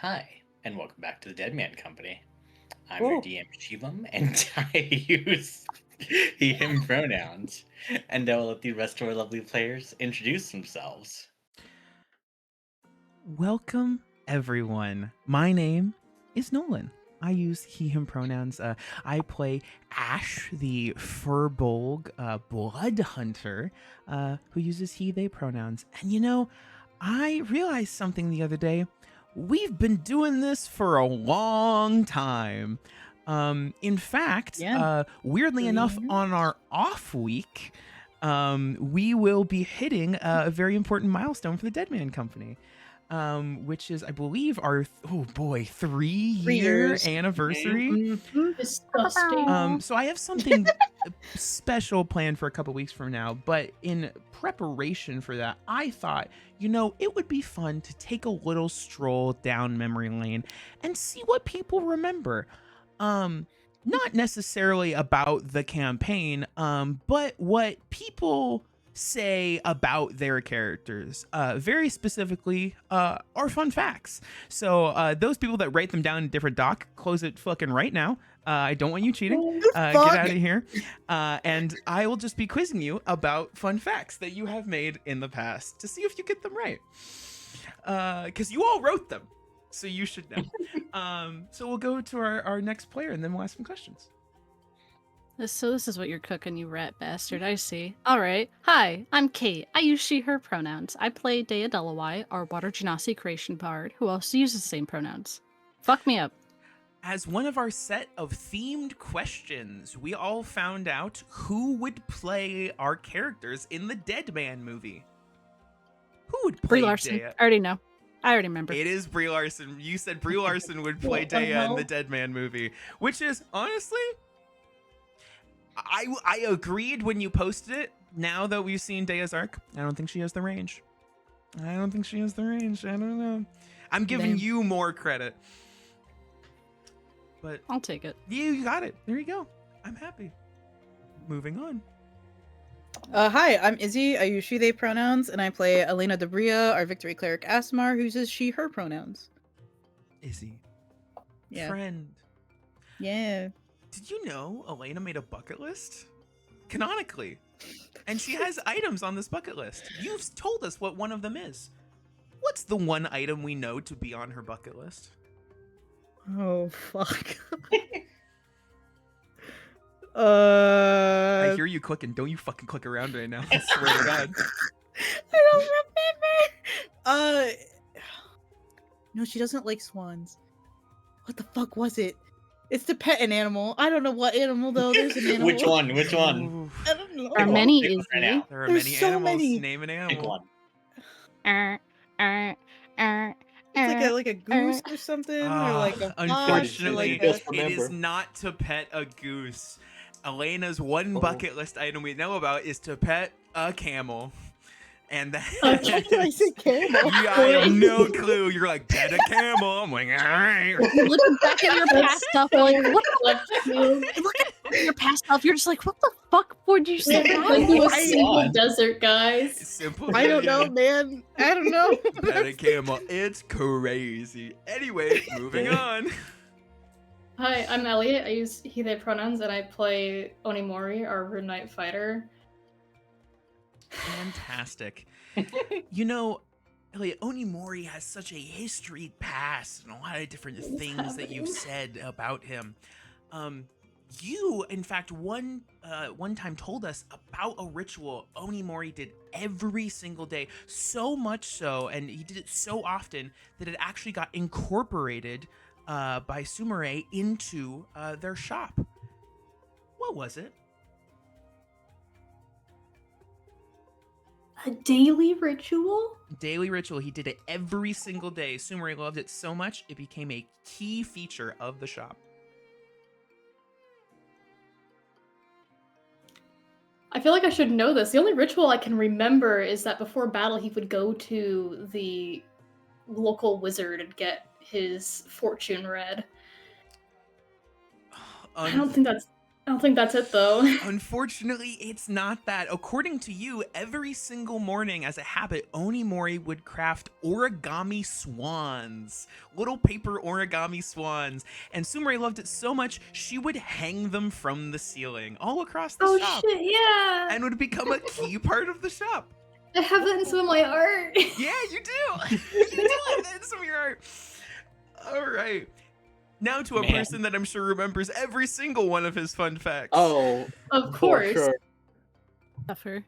Hi, and welcome back to the Deadman Company. I'm your Oh, DM Shivam, and I use he, him pronouns. And I will let the rest of our lovely players introduce themselves. Welcome, everyone. My name is Nolan. I use he, him pronouns. I play Ash, the Furbolg blood hunter, who uses he, they pronouns. And I realized something the other day. We've been doing this for a long time. In fact, yeah. weirdly enough, on our off week, we will be hitting a very important milestone for the Deadman Company, which is, I believe, our 3-year 3 years. anniversary. Disgusting. So I have something special planned for a couple weeks from now, but in preparation for that, I thought, it would be fun to take a little stroll down memory lane and see what people remember. Not necessarily about the campaign, but what people say about their characters, very specifically, are fun facts. So those people that write them down in a different doc, close it fucking right now. I don't want you cheating. Get out of here. And I will just be quizzing you about fun facts that you have made in the past to see if you get them right. Because you all wrote them, so you should know. So we'll go to our next player, and then we'll ask some questions. So this is what you're cooking, you rat bastard. I see. Alright. Hi, I'm Kate. I use she, her pronouns. I play Dea Delawai, our Water Genasi creation bard, who also uses the same pronouns. Fuck me up. As one of our set of themed questions, we all found out who would play our characters in the Deadman movie. Who would play Brie Larson. Dea? I already know. I already remember. It is Brie Larson. You said Brie Larson would play What the Dea in hell? the Deadman movie, which is, honestly, I agreed when you posted it. Now that we've seen Dea's arc, I don't think she has the range. I don't know. I'm giving Damn. you more credit. But I'll take it. you got it. There you go. I'm happy. Moving on. Hi, I'm Izzy. I use she, they pronouns, and I play Elena Debria, our victory cleric Asmar, who uses she, her pronouns. Izzy. Yeah. Friend. Yeah. Did you know Elena made a bucket list? Canonically. And she has items on this bucket list. You've told us what one of them is. What's the one item we know to be on her bucket list? Oh, fuck. I hear you clicking. Don't you fucking click around right now. I swear to God. I don't remember. No, she doesn't like swans. What the fuck was it? It's to pet an animal. I don't know what animal though. There's an animal. Which one? Ooh. I don't know. There are one. many, Pick one Izzy. right now. There are There's many so animals. many. Name an Pick animal. one. It's like a goose or something, or like a fox, or Unfortunately, like a... it is not to pet a goose. Elena's one bucket list item we know about is to pet a camel. And that Why did I say camel? yeah, I have no clue. You're like, pet a camel. I'm like, all right. You're looking back at your past stuff, like, what the You look at your past stuff, you're just like, what the fuck would you say? like do a I- simple desert, guys. Simple. I don't know, man. I don't know. Pet a camel. It's crazy. Anyway, moving on. Hi, I'm Elliot. I use he, they pronouns, and I play Onimori, our Rune Knight fighter. Fantastic. Elliot, Onimori has such a history past and a lot of different things that you've said about him. You, in fact, one time told us about a ritual Onimori did every single day, so much so, and he did it so often that it actually got incorporated by Sumire into their shop. What was it? A daily ritual? Daily ritual. He did it every single day. Sumire loved it so much, it became a key feature of the shop. I feel like I should know this. The only ritual I can remember is that before battle he would go to the local wizard and get his fortune read. I don't think that's I don't think that's it though. Unfortunately, it's not that. According to you, every single morning as a habit, Onimori would craft origami swans, little paper origami swans. And Sumire loved it so much, she would hang them from the ceiling all across the Oh shop shit, yeah. and would become a key part of the shop. I have that in some of my art. Yeah, you do. You do have that in some of your art. All right. Now to a Man. person that I'm sure remembers every single one of his fun facts. Oh, Of for course. sure. Suffer.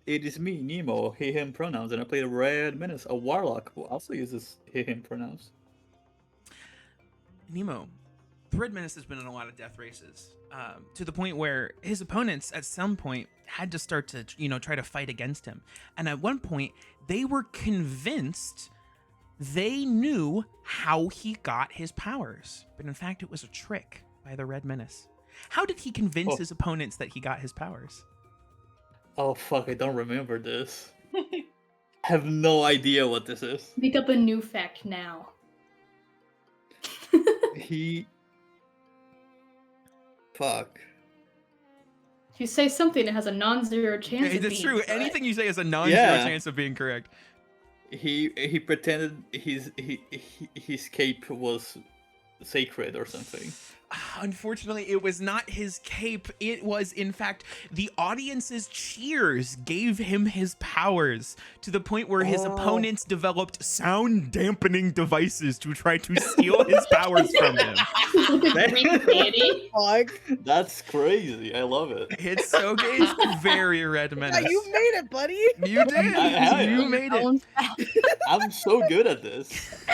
It is me, Nemo, he, him pronouns, and I played a Red Menace, a warlock who also uses he, him pronouns. Nemo, the Red Menace has been in a lot of death races, to the point where his opponents at some point had to start to, try to fight against him. And at one point, they were convinced they knew how he got his powers. But in fact, it was a trick by the Red Menace. How did he convince his opponents that he got his powers? Oh fuck, I don't remember this. I have no idea what this is. Make up a new fact now. He... Fuck. If you say something, it has a non-zero chance of It's being true. correct. Anything you say has a non-zero Yeah. chance of being correct. He pretended his cape was sacred or something. Unfortunately, it was not his cape. It was, in fact, the audience's cheers gave him his powers to the point where his opponents developed sound dampening devices to try to steal his powers from him. Like a Greek deity. Fuck. That's crazy. I love it. It's so good. It's very Red Yeah, Menace. you made it, buddy. You did. I- You made it. Own fact. I'm so good at this.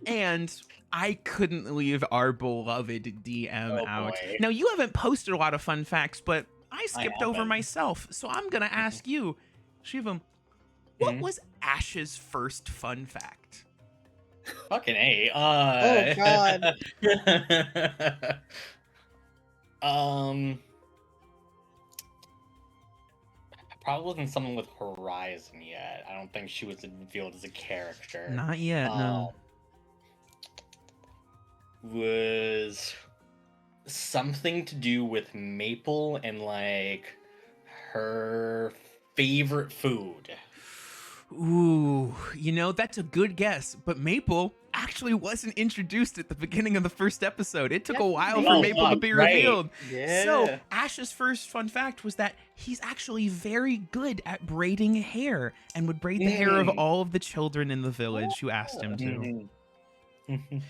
And I couldn't leave our beloved DM Oh, out. boy. Now, you haven't posted a lot of fun facts, but I skipped over haven't. myself. So I'm going to ask you, Shivam, what Mhm. was Ash's first fun fact? Fucking A. Oh, God. Probably wasn't someone with Horizon yet. I don't think she was revealed as a character. Not yet, no. Was something to do with Maple and like her favorite food. Ooh, that's a good guess, but Maple actually wasn't introduced at the beginning of the first episode. It took a while for Oh, Maple to fuck, be right. revealed. Yeah. So, Ash's first fun fact was that he's actually very good at braiding hair and would braid the hair of Mm. all of the children in the village who asked him to. Mhm.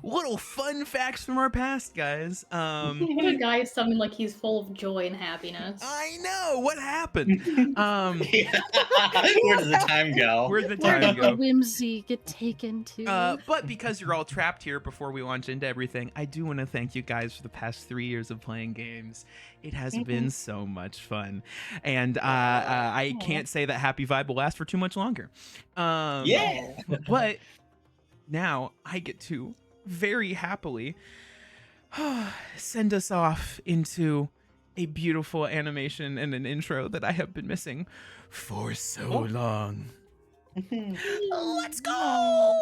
Little fun facts from our past, guys. What a guy sounding like he's full of joy and happiness. I know what happened. Yeah. Where does the time go? Where'd the Where time did the go? whimsy get taken to? But because you're all trapped here before we launch into everything, I do want to thank you guys for the past 3 years of playing games. It has been so much fun. And I can't say that Happy Vibe will last for too much longer. Yeah. But now I get to very happily send us off into a beautiful animation and an intro that I have been missing for so long. Let's go!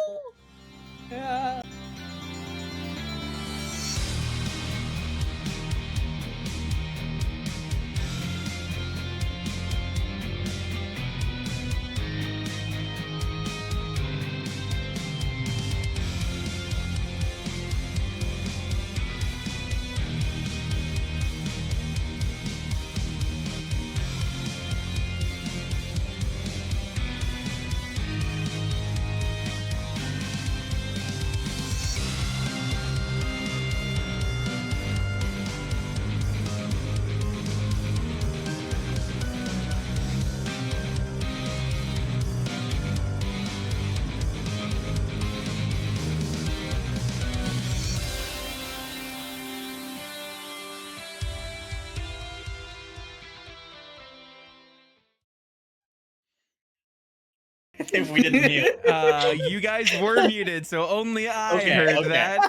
If we didn't mute. You guys were muted, so only I Okay, heard okay. that.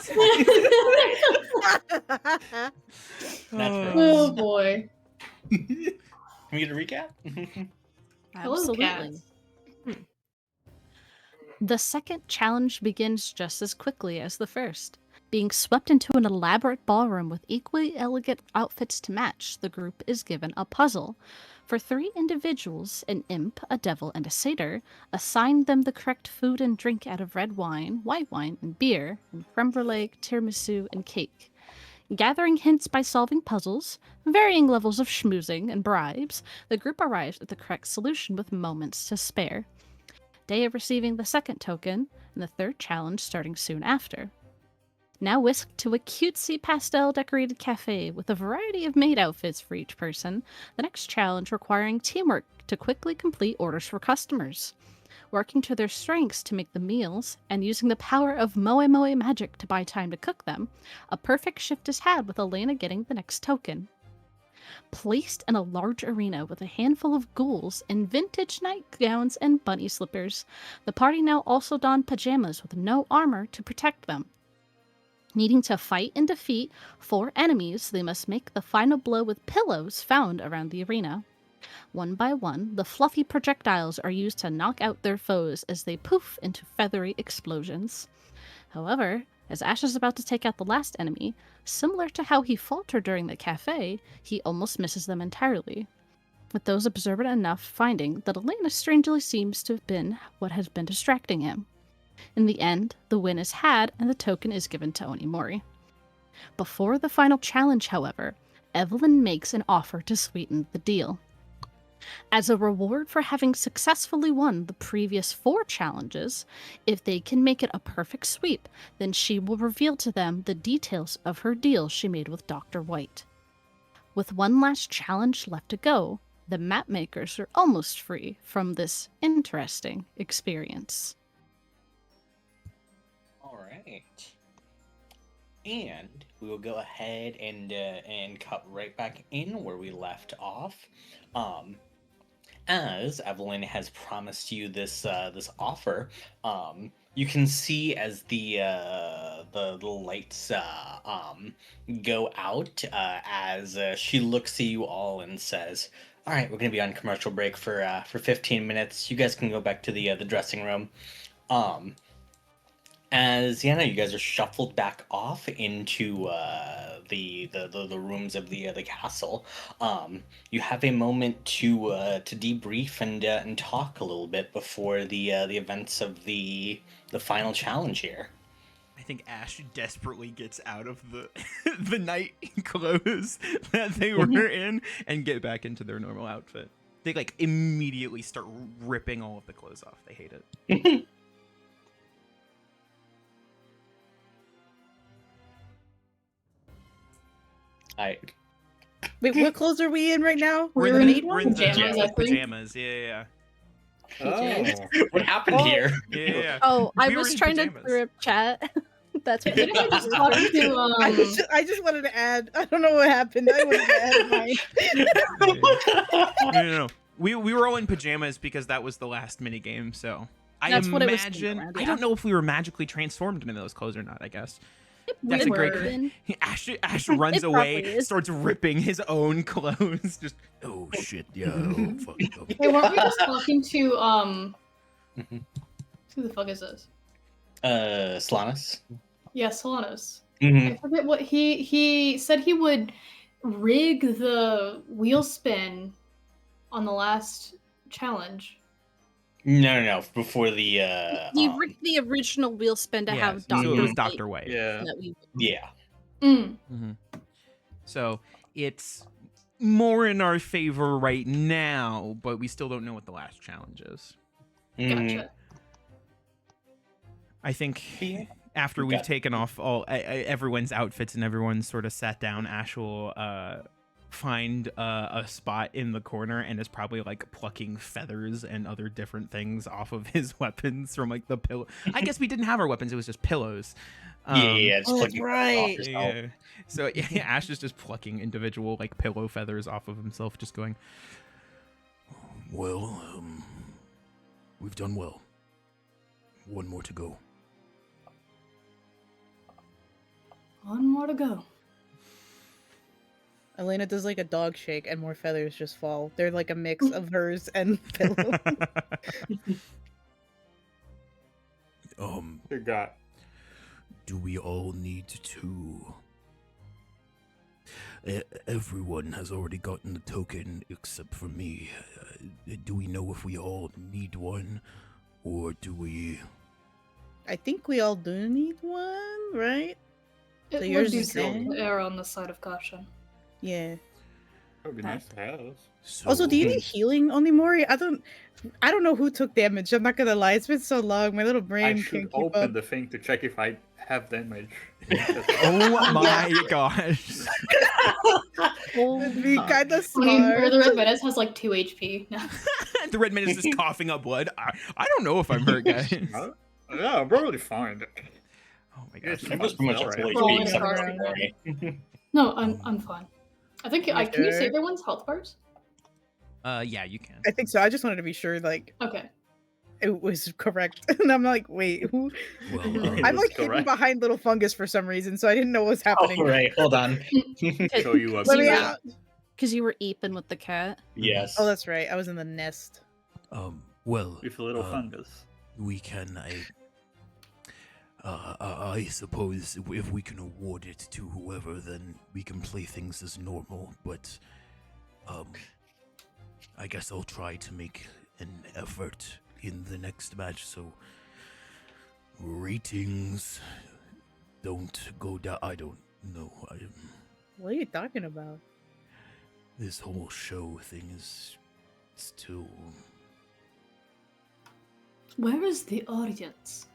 That's Oh boy. Can we get a recap? Hello, Absolutely. cats. The second challenge begins just as quickly as the first. Being swept into an elaborate ballroom with equally elegant outfits to match, the group is given a puzzle. For 3 individuals, an imp, a devil, and a satyr, assign them the correct food and drink out of red wine, white wine, and beer, and creme brulee, tiramisu, and cake. Gathering hints by solving puzzles, varying levels of schmoozing, and bribes, the group arrives at the correct solution with moments to spare. Day of receiving the second token, and the third challenge starting soon after. Now whisked to a cutesy pastel-decorated cafe with a variety of maid outfits for each person, the next challenge requiring teamwork to quickly complete orders for customers. Working to their strengths to make the meals, and using the power of Moe Moe magic to buy time to cook them, a perfect shift is had with Elena getting the next token. Placed in a large arena with a handful of ghouls in vintage nightgowns and bunny slippers, the party now also don pajamas with no armor to protect them. Needing to fight and defeat 4 enemies, they must make the final blow with pillows found around the arena. One by one, the fluffy projectiles are used to knock out their foes as they poof into feathery explosions. However, as Ash is about to take out the last enemy, similar to how he faltered during the cafe, he almost misses them entirely. With those observant enough finding that Elena strangely seems to have been what has been distracting him. In the end, the win is had and the token is given to Onimori. Before the final challenge, however, Evelyn makes an offer to sweeten the deal. As a reward for having successfully won the previous 4 challenges, if they can make it a perfect sweep, then she will reveal to them the details of her deal she made with Dr. White. With one last challenge left to go, the map makers are almost free from this interesting experience. All right. And we will go ahead and cut right back in where we left off. As Evelyn has promised you this offer, you can see as the lights go out as she looks at you all and says, "All right, we're gonna be on commercial break for 15 minutes. You guys can go back to the dressing room." As you guys are shuffled back off into the rooms of the castle, you have a moment to debrief and talk a little bit before the events of the final challenge here. I think Ash desperately gets out of the the night clothes that they were in and get back into their normal outfit. They like immediately start ripping all of the clothes off. They hate it. I Wait, what clothes are we in right now? We're the in maid We're in ones? the pajamas, I think. pajamas. Yeah. Oh. what happened here? Yeah. Oh, I We were was in trying pajamas. to grip chat. That's what Didn't I just talk to I just wanted to add. I don't know what happened. I wanted to add mine. No. We were all in pajamas because that was the last mini game. So That's what it was imagine. around, I yeah. don't know if we were magically transformed into those clothes or not. I guess. That's We a great. were. Ash runs It away, probably is. starts ripping his own clothes. Just oh shit, yo, fuck. Hey, weren't we just talking to who the fuck is this? Slanus. Yeah, Solanos. Mm-hmm. I forget what he said he would rig the wheel spin on the last challenge. No. Before the He rigged the original wheel spin to have so it was White Dr. White. Yeah. that we- yeah. Mm. So it's more in our favor right now, but we still don't know what the last challenge is. Mhm. Gotcha. I think Yeah. after we've Okay. taken off all everyone's outfits and everyone's sort of sat down, Ash will find a spot in the corner and is probably like plucking feathers and other different things off of his weapons from like the pillow. I guess we didn't have our weapons; it was just pillows. Yeah. It's Oh, that's looking right. off yourself. Yeah. So yeah, Ash is just plucking individual like pillow feathers off of himself, just going. Well, we've done well. One more to go. One more to go. Elena does like a dog shake, and more feathers just fall. They're like a mix of hers and pillow. Forgot. do we all need to... Everyone has already gotten the token except for me. Do we know if we all need one? Or do we... I think we all do need one, right? It So would yours be is good there? to err on the side of caution. Yeah. That would be nice to have. So... Also, do you need healing, Onimori? I don't know who took damage. I'm not gonna lie. It's been so long. My little I brain should can't keep open up. the thing to check if I have damage. Oh my gosh. It'd be kind of I mean, smart. the Red Menace has like 2 HP. The red man is just coughing up blood. I don't know if I'm hurt, guys. Yeah, I'm probably fine. Oh my gosh. Yes, I'm just pretty much Alright. full Rolling HP except for across the Omori. No, I'm fine. I think You can you sure? save everyone's health bars? Yeah, you can. I think so. I just wanted to be sure, like, Okay. it was correct. And I'm like, wait, who? Well, I'm was like hidden correct. behind little fungus for some reason, so I didn't know what was happening. Oh, right. Hold on. Show you a Let me video. out. Because you were eeping with the cat. Yes. Oh, that's right. I was in the nest. well, With a little fungus. we can... I suppose if we can award it to whoever, then we can play things as normal, but... I guess I'll try to make an effort in the next match, so... Ratings... don't go down. I don't know. What are you talking about? This whole show thing is still... Where is the audience?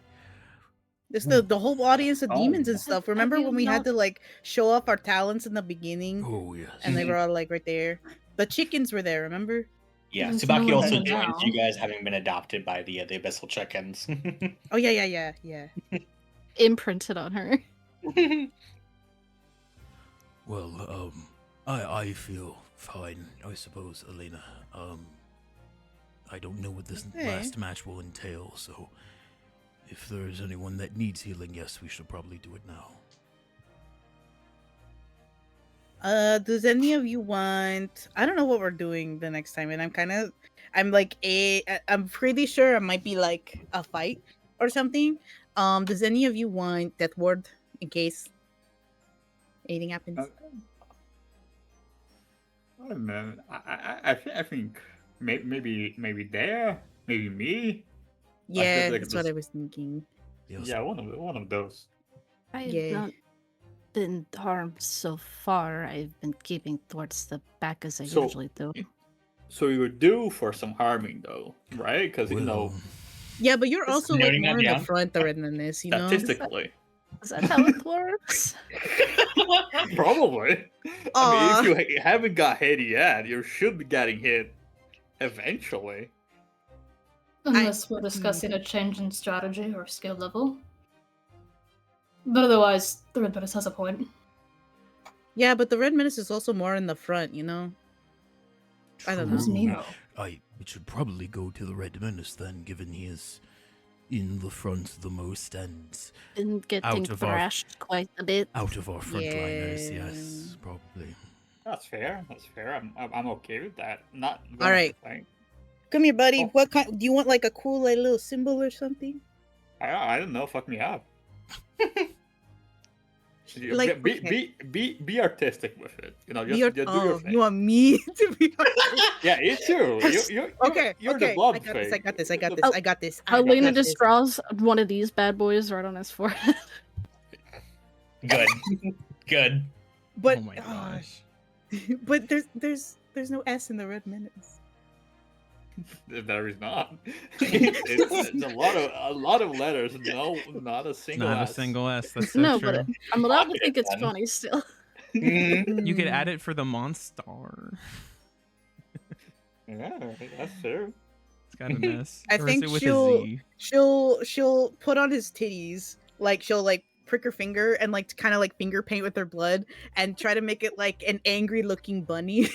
It's the whole audience of Oh. demons and stuff. Remember mean, when we had no. to like show off our talents in the beginning, Oh, yes. and they were all like right there. The chickens were there. Remember? Yeah, There's Tsubaki no also one joins now. you guys having been adopted by the abyssal chickens. Oh yeah. Imprinted on her. Well, I feel fine, I suppose, Elena. I don't know what this Okay. last match will entail, so if there's anyone that needs healing, yes, we should probably do it now. Does any of you want? I don't know what we're doing the next time, and I'm pretty sure it might be like a fight or something. Does any of you want Death Ward in case anything happens? I don't know. I think maybe there, maybe me. Yeah, like that's what this- I was thinking. Yes. Yeah, one of those. I've Yeah. not been harmed so far. I've been keeping towards the back as I So- usually do. So you were due for some harming though, right? Because you know, Yeah, but you're Just also like noting that more in the down. front than this, you know. statistically, Is that how it works? probably. I Aw. mean, if you haven't got hit yet, you should be getting hit eventually. Unless we're discussing a change in strategy or skill level. But otherwise, the Red Menace has a point. Yeah, but the Red Menace is also more in the front, you know. I don't know. Who's Nemo? It should probably go to the Red Menace then, given he is in the front the most and Been getting Out of our- thrashed quite a bit. out of our frontliners. Yeah. Yes, probably. That's fair. That's fair. I'm okay with that. Not All right. complain. Come here, buddy. Oh. What kind? Do you want like a cool like little symbol or something? I don't know. Fuck me up. You- Like, be, okay. be artistic with it. You know, just, You're- just do your thing. you want me to be? Yeah, it's you. You Okay, you're okay. the blob I got this. thing. I got this. I got The- this. I got this. I got Helena this. just draws one of these bad boys right on his forehead. Good. Good. But oh my gosh. but there's no S in the Red Menace. There is not. It's a lot of letters. No, not a single. Not a S. single S. That's so No, true. but I'm allowed to Okay, think it's then. funny still. Mhm. You could add it for the monster. Yeah, that's true. It's got an S. I Or is think it with she'll- a Z? She'll put on his titties, like she'll like prick her finger and like kind of like finger paint with her blood and try to make it like an angry looking bunny.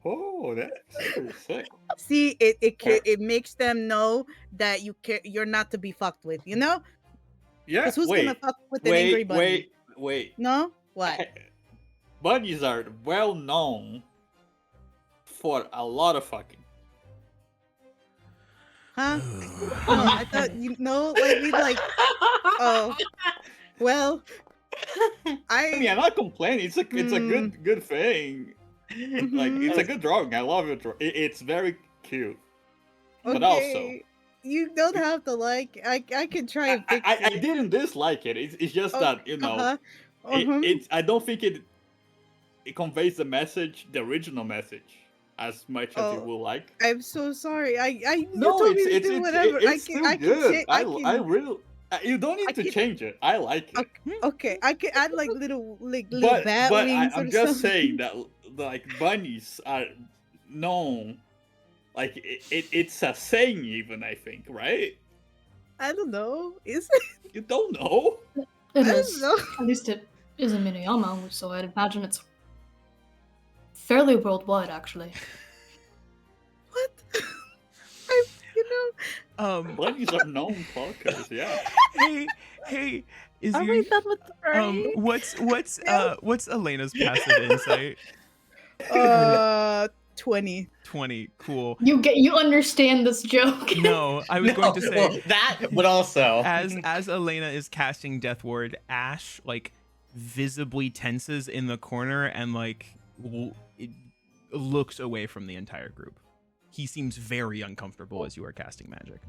Oh, that's pretty sick. See, it makes them know that you're not to be fucked with, you know? Yeah. Because who's Wait, gonna fuck with an angry bunny? wait. No? What? Bunnies are well known for a lot of fucking. Huh? No, I thought you know, like we like. Oh, Well, I mean, I'm not complaining. It's a good thing. Like it's a good drawing. I love it. It's very cute. But also, okay. You don't have to like. I can try and fix I it. didn't dislike it. It's just that I don't think it conveys the message, the original message, as much as you would like. I'm so sorry. You No, told me to do whatever. it's still good. I can. really. You don't need to change it. I like it. Okay, I can add like little bat but wings I'm or just something. saying that like bunnies are known. Like it's a saying, even I think, right? I don't know. Is it? You don't know? It I don't is. know. At least it is in Minayama, so I'd imagine it's fairly worldwide, actually. What? Bunnies are known fuckers, yeah. Hey, is Are you we done with the party? what's Elena's passive insight? 20. 20. Cool. You understand this joke? No, I was going to say well, that, but also as Elena is casting Death Ward, Ash like visibly tenses in the corner and like it looks away from the entire group. He seems very uncomfortable as you are casting magic.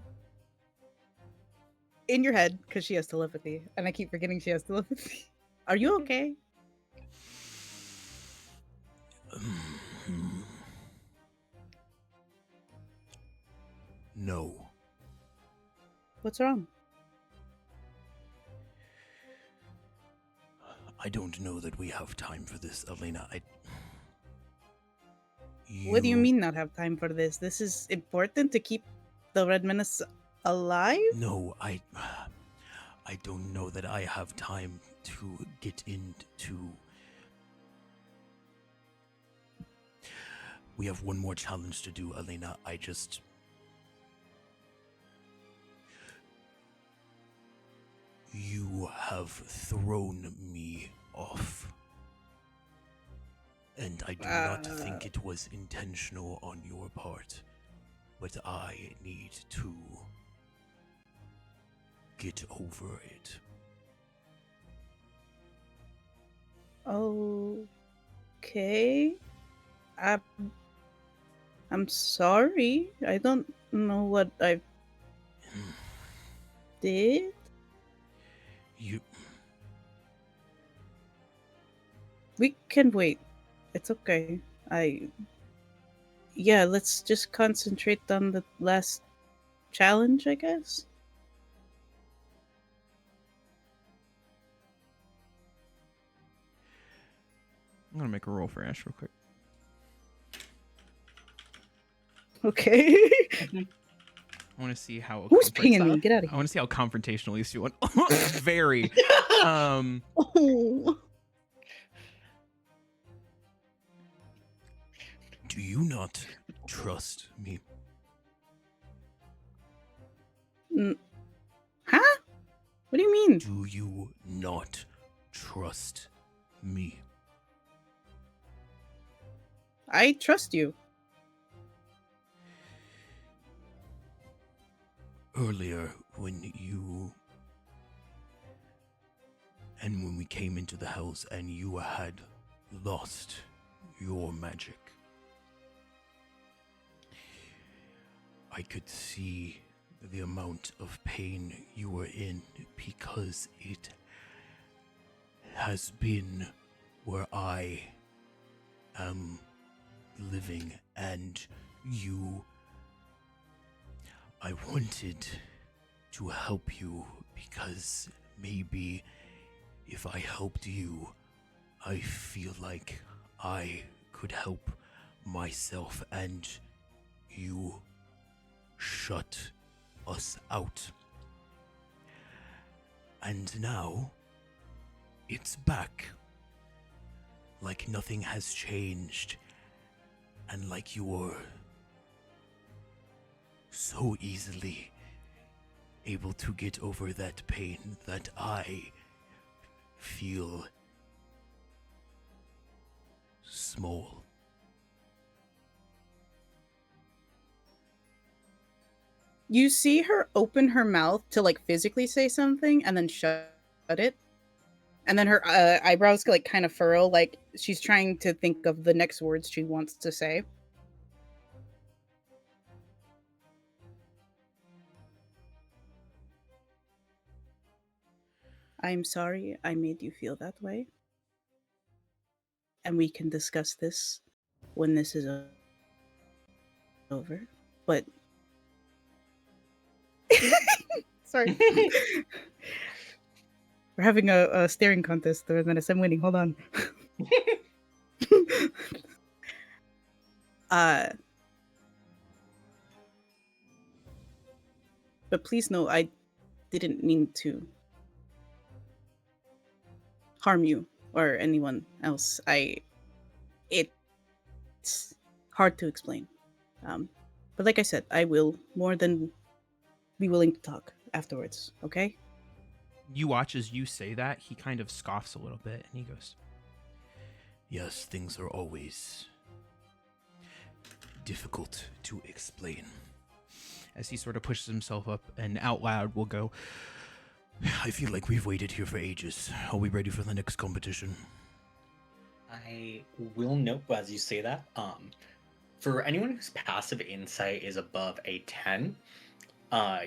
In your head, because she has telepathy, and I keep forgetting she has telepathy. Are you okay? No. What's wrong? I don't know that we have time for this, Elena. What do you mean not have time for this? This is important to keep the Red Menace alive? No, I don't know that I have time to get into... We have one more challenge to do, Elena. You have thrown me off. And I do not think it was intentional on your part. But I need to get over it. Okay. I'm sorry. I don't know what I did. We can wait. It's okay. Yeah, let's just concentrate on the last challenge, I guess. I'm gonna make a roll for Ash real quick. Okay. I want to see how. Who's pinging me? Get out of I here. want to see how confrontational these two went. Very. Oh. Do you not trust me? Huh? What do you mean? Do you not trust me? I trust you. Earlier, when we came into the house and you had lost your magic, I could see the amount of pain you were in because it has been where I am living, and I wanted to help you because maybe if I helped you, I feel like I could help myself, and you shut us out. And now it's back. Like nothing has changed, and like you're so easily able to get over that pain that I feel small. You see her open her mouth to like physically say something and then shut it. And then her eyebrows like kind of furrow, like she's trying to think of the next words she wants to say. I'm sorry I made you feel that way. And we can discuss this when this is over. But sorry. We're having a staring contest, and then I'm winning. Hold on. But please know I didn't mean to harm you or anyone else. It's hard to explain. But like I said, I will more than be willing to talk afterwards, okay? You watch as you say that, he kind of scoffs a little bit and he goes, Yes, things are always difficult to explain. as he sort of pushes himself up and out loud will go, I feel like we've waited here for ages. Are we ready for the next competition? I will note as you say that, for anyone whose passive insight is above a 10,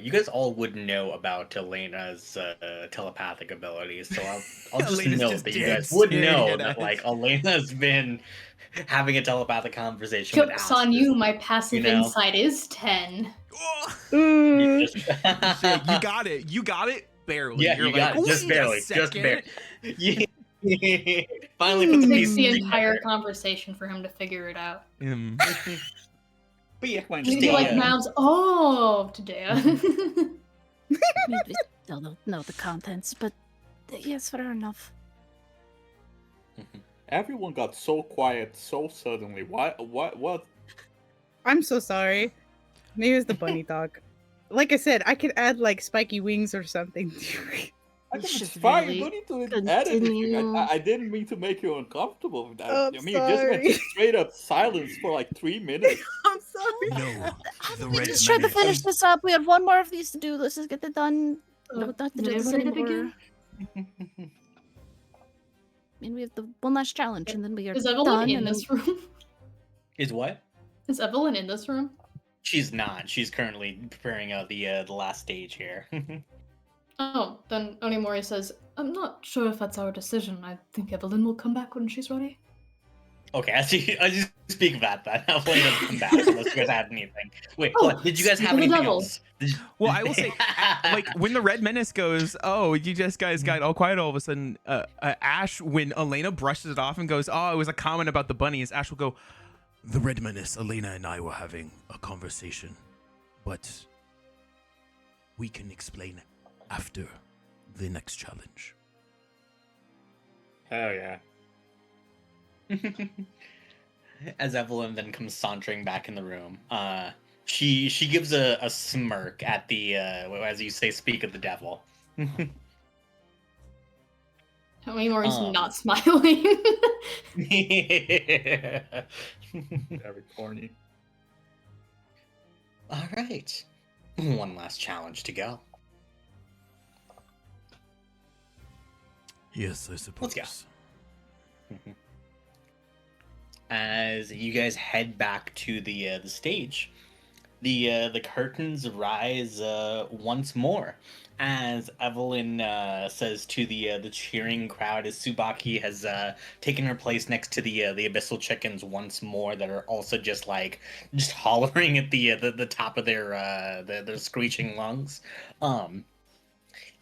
you guys all would know about Elena's telepathic abilities, so I'll just Elena's note just that you dead guys would staring know at that, us. like, Elena's been having a telepathic conversation with Joke's Alice. on you, my passive you know? insight is 10. oh, You shit, you got it. You got it? Barely. Yeah, You're you got like, it. Just "Wait a barely. Just second." barely. Finally put the It takes pieces the together. entire conversation for him to figure it out. But yeah, Explain just He'd be a, like, Mavs, oh, today. Maybe we still don't know the contents, but yes, fair enough. Everyone got so quiet so suddenly. What? I'm so sorry. Maybe it's the bunny talk. Like I said, I could add like spiky wings or something. I You think should it's fine. really You don't need to edit it. continue. I didn't mean to make you uncomfortable with that. Oh, I mean, you just went sorry. straight up silence for like 3 minutes. I'm sorry. No, the We red just tried to menace. finish this up. We have one more of these to do. Let's just get it done. No, not to do Did this everybody hit anymore. again? I mean, we have the one last challenge, and then we are Is Evelyn done. in And then this room? Is what? Is Evelyn in this room? She's not. She's currently preparing the last stage here. Oh, then Onimori says, I'm not sure if that's our decision. I think Evelyn will come back when she's ready. Okay, as you speak of that, Evelyn doesn't come back unless you guys had anything. Wait, Oh, hold on, did you guys speak have of the anything devil. else? Well, I will say, like, when the red menace goes, oh, you just guys got all quiet all of a sudden, Ash, when Elena brushes it off and goes, oh, it was a comment about the bunnies, Ash will go, The red menace, Elena and I were having a conversation, but we can explain after the next challenge. Hell yeah. As Evelyn then comes sauntering back in the room, she gives a smirk at the as you say, speak of the devil. Onimori's not smiling. Very corny. All right, one last challenge to go. Yes, I suppose. Let's go. As you guys head back to the stage, the curtains rise once more as Evelyn says to the cheering crowd as Tsubaki has taken her place next to the abyssal chickens once more that are also just hollering at the top of their screeching lungs.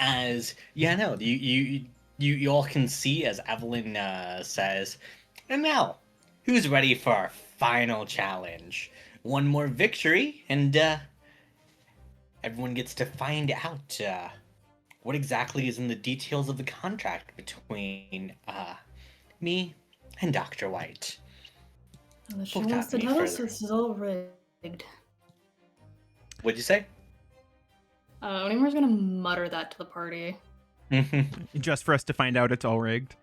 As you all can see as Evelyn says, and now, who's ready for our final challenge? One more victory, and everyone gets to find out what exactly is in the details of the contract between me and Dr. White. Unless she Without wants to any tell us further- this is all rigged. What'd you say? Onimori's gonna mutter that to the party. just for us to find out it's all rigged.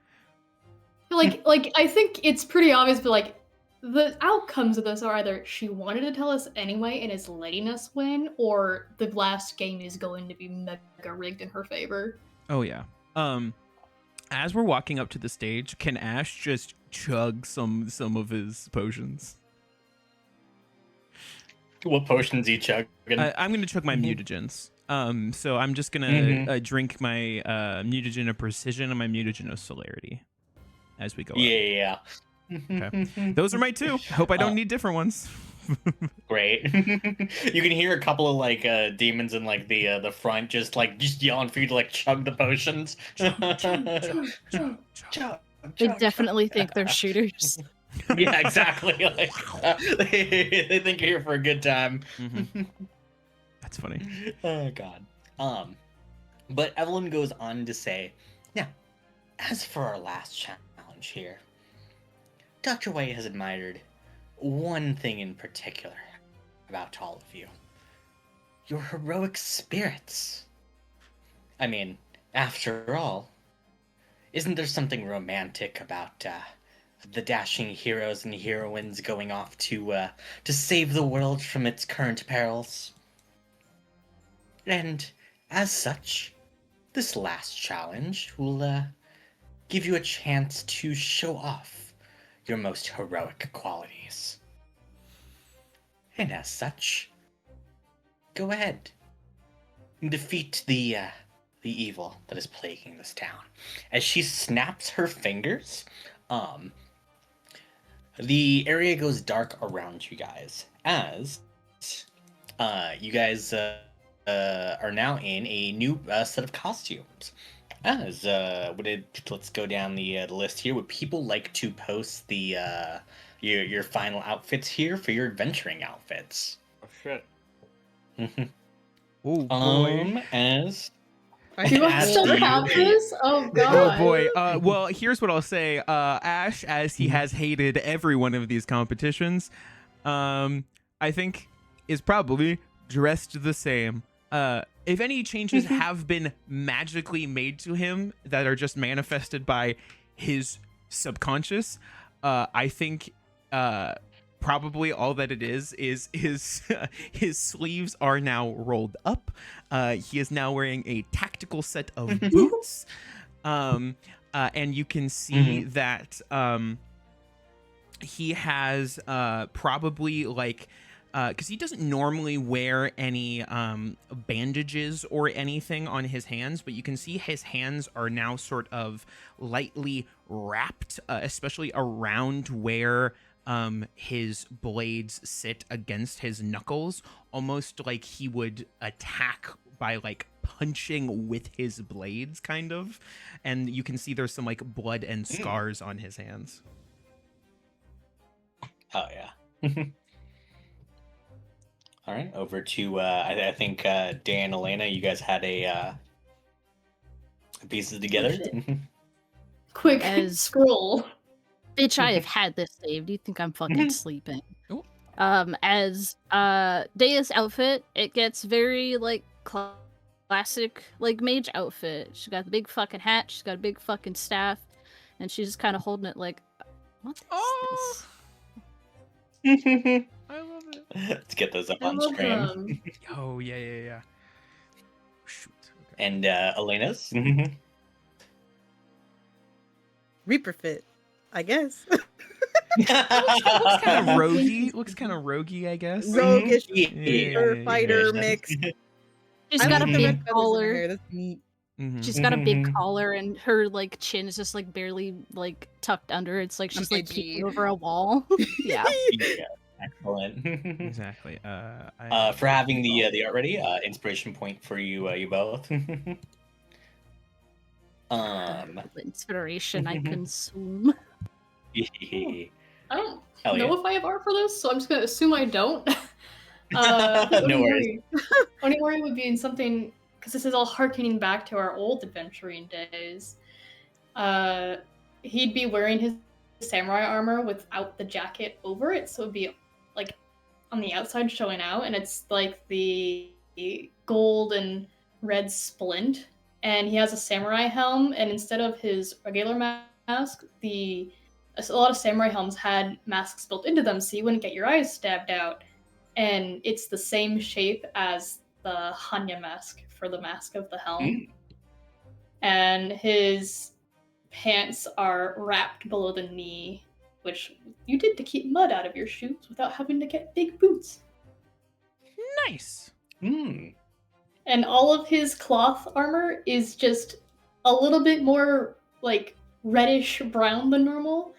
Like, I think it's pretty obvious, but like, the outcomes of this are either she wanted to tell us anyway and is letting us win, or the last game is going to be mega rigged in her favor. Oh yeah. As we're walking up to the stage, can Ash just chug some of his potions? What potions you chugging? I'm going to chug my mutagens. So I'm just going to drink my mutagen of precision and my mutagen of celerity as we go up. Yeah. Okay. Those are my 2. Hope I don't need different ones. Great. You can hear a couple of like demons in like the front just yelling for you to like chug the potions. They definitely think they're shooters. Yeah, exactly. Like, they think you're here for a good time. That's funny. Oh God. But Evelyn goes on to say, now, as for our last challenge here, Dr. White has admired one thing in particular about all of you: your heroic spirits. I mean, after all, isn't there something romantic about the dashing heroes and heroines going off to save the world from its current perils? And as such, this last challenge will give you a chance to show off your most heroic qualities. And as such, go ahead and defeat the evil that is plaguing this town. As she snaps her fingers, the area goes dark around you guys as you guys are now in a new set of costumes. As let's go down the list here. Would people like to post the your final outfits here for your adventuring outfits? Oh shit. Oh boy. As Do I as still you- have this? Oh god. Oh boy. Well, here's what I'll say. Ash, as he has hated every one of these competitions, I think is probably dressed the same. If any changes have been magically made to him that are just manifested by his subconscious, I think probably all that it is his his sleeves are now rolled up. He is now wearing a tactical set of boots, and you can see that he has probably like. Because he doesn't normally wear any bandages or anything on his hands, but you can see his hands are now sort of lightly wrapped, especially around where his blades sit against his knuckles, almost like he would attack by like punching with his blades, kind of. And you can see there's some like blood and scars on his hands. Oh yeah. All right, over to I think Dan and Elena, you guys had a pieces together. Quick As- scroll. Bitch, I have had this saved. Do you think I'm fucking sleeping? Ooh. As Daya's outfit, it gets very like classic like mage outfit. She's got the big fucking hat, she's got a big fucking staff, and she's just kind of holding it like, what is Oh. this? I love it. Let's get those up I on love stream. them. Oh yeah. Shoot. Okay. And Elena's. Reaper fit, I guess. Looks kind of roguey. Looks kind of roguey, I guess. Roguish Yeah. Reaper fighter mix. She's I got a like the big red feathers in her collar. hair. That's neat. Mhm. She's got a big Mhm. collar, and her like chin is just like barely like tucked under. It's like she's like edgy. peeking over a wall. Yeah. Yeah, excellent. Exactly. For having the art ready, inspiration point for you both. Inspiration I consume. I don't Hell know yeah. if I have art for this, so I'm just gonna assume I don't. No worries. Onigiri would be in something, because this is all harkening back to our old adventuring days. He'd be wearing his samurai armor without the jacket over it, so it'd be like on the outside showing out, and it's like the gold and red splint. And he has a samurai helm, and instead of his regular mask, a lot of samurai helms had masks built into them, so you wouldn't get your eyes stabbed out. And it's the same shape as the Hanya mask for the mask of the helm. And his pants are wrapped below the knee, which you did to keep mud out of your shoes without having to get big boots. Nice. Hmm. And all of his cloth armor is just a little bit more like reddish brown than normal.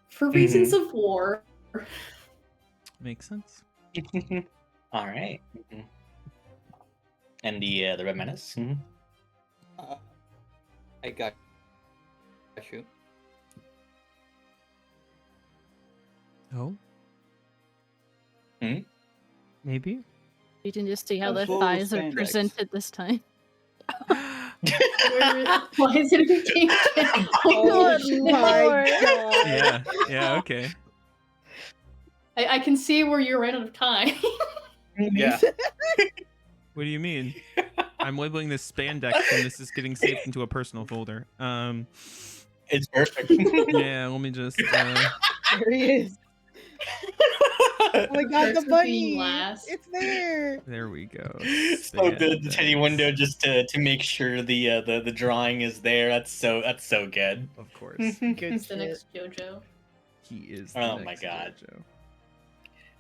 For reasons of war. Makes sense. All right. Mhm. And the Red Menace. Mhm. I got you. Oh. Hmm? Maybe. You can just see how A the full thighs are spandex. presented this time. Why is it pink? Oh Holy my shit. god. Yeah. Yeah. Okay. I can see where you ran out of time. Yeah. What do you mean? I'm labeling this spandex, and this is getting saved into a personal folder. It's perfect. Yeah. Let me just. There he is. Oh my god, the Starts with bunny! being last. It's there! There we go. So good, the tiny Spandex. window just to make sure the drawing is there. That's so good. Of course. Good He's the shit. next JoJo. He is the Oh my next God. JoJo.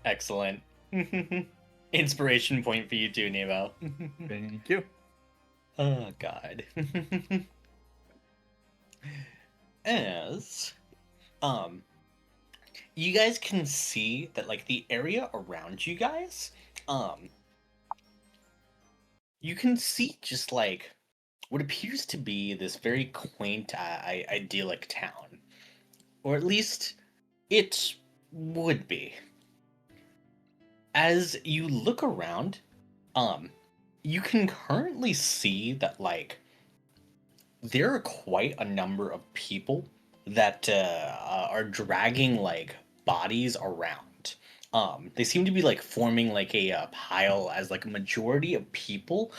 Excellent. Inspiration point for you too, Nemo. Thank you. Oh God. As you guys can see that like the area around you guys, you can see just like what appears to be this very quaint, idyllic town, or at least it would be. As you look around, you can currently see that like there are quite a number of people that are dragging like bodies around. They seem to be like forming like a pile as like a majority of people.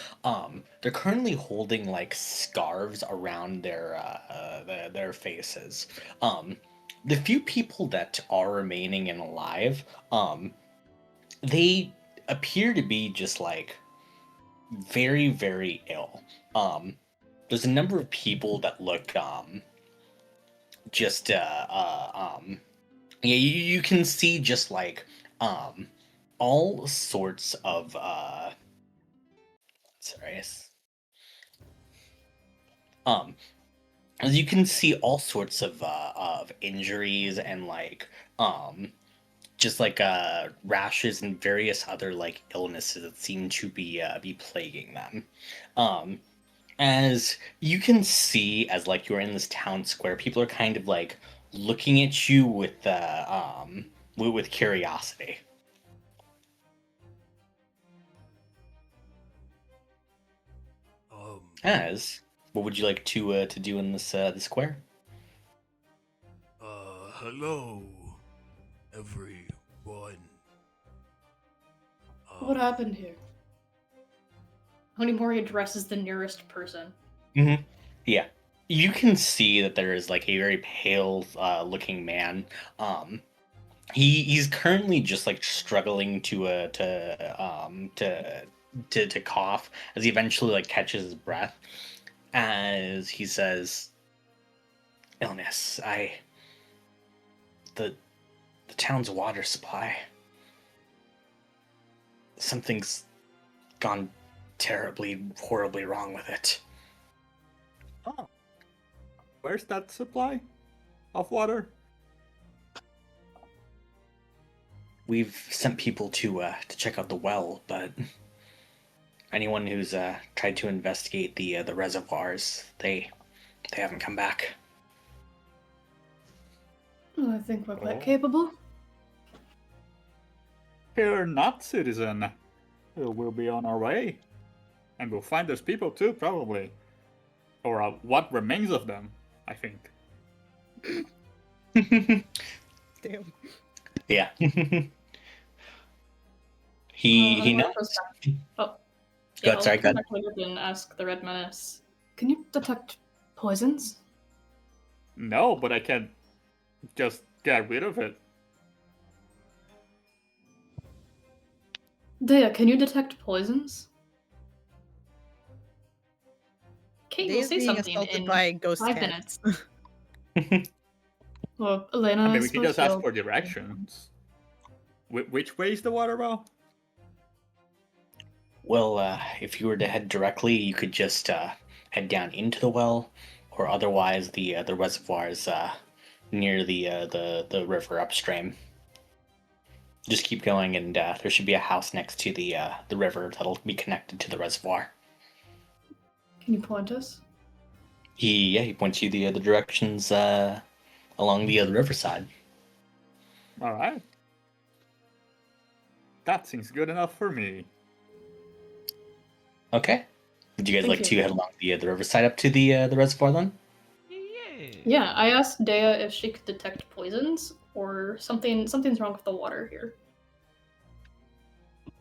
They're currently holding like scarves around their faces. The few people that are remaining and alive, they appear to be just like very, very ill. There's a number of people that look just yeah, you can see just like all sorts of sorry. As you can see all sorts of injuries and like just like rashes and various other like illnesses that seem to be plaguing them. As you can see, as like you're in this town square, people are kind of like looking at you with curiosity. As what would you like to do in this the square? Hello, everyone. What happened here? Honeymory addresses the nearest person. Mm-hmm. Yeah, you can see that there is like a very pale looking man. He's currently just like struggling to cough as he eventually like catches his breath as he says, "Illness. The town's water supply. Something's gone terribly, horribly wrong with it." Oh. Where's that supply of water? We've sent people to check out the well, but anyone who's tried to investigate the reservoirs, they haven't come back. I think we're quite Oh. capable. Fear not, citizen. We'll be on our way. And we'll find those people too, probably. Or what remains of them, I think. Damn. Yeah. he I'm knows. gonna press back. Oh. Go Yeah, ahead, sorry, I'll go come ahead. back later and ask the Red Menace. Can you detect poisons? No, but I can just get rid of it. Dea, can you detect poisons? Kate will Daya's say being something assaulted in by ghost 5 cats. minutes. Well, Elena, I mean, I we can suppose just ask you'll- for directions. Which way is the water well? Well, if you were to head directly, you could just head down into the well, or otherwise the reservoir is near the river upstream. Just keep going, and there should be a house next to the river that'll be connected to the reservoir. Can you point us? He points you the directions along the riverside. All right. That seems good enough for me. Okay. Would you guys Thank like you. to head along the riverside up to the reservoir then? Yeah. Yeah, I asked Dea if she could detect poisons or something's wrong with the water here.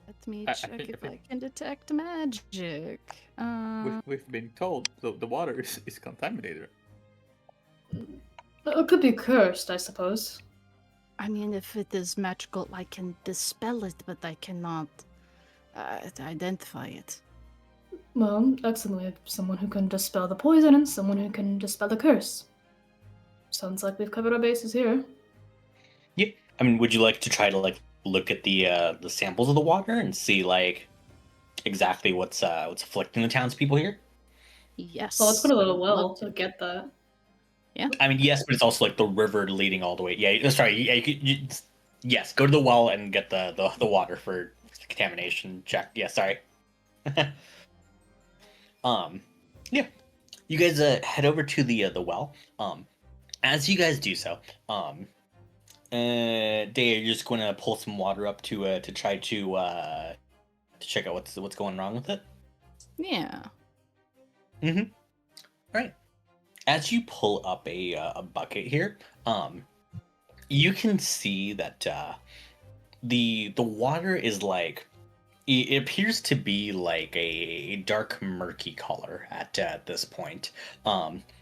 Let me I check think- if I can detect magic. We've been told the water is contaminated. It could be cursed, I suppose. I mean, if it is magical, I can dispel it, but I cannot identify it. Well, that's someone who can dispel the poison and someone who can dispel the curse. Sounds like we've covered our bases here. Yeah. I mean, would you like to try to look at the samples of the water and see exactly what's afflicting the townspeople here? Yes. Well, let's go to the I would well love to get that. I mean, yes, but it's also the river leading all the way. Yeah, sorry. Yeah, yes, go to the well and get the water for contamination check. Yeah, sorry. Yeah, you guys head over to the well. As you guys do so, Daya, you're just going to pull some water up to try to check out what's going wrong with it. Yeah. Mm-hmm. Right. As you pull up a bucket here, you can see that the water is it appears to be like a dark murky color at this point.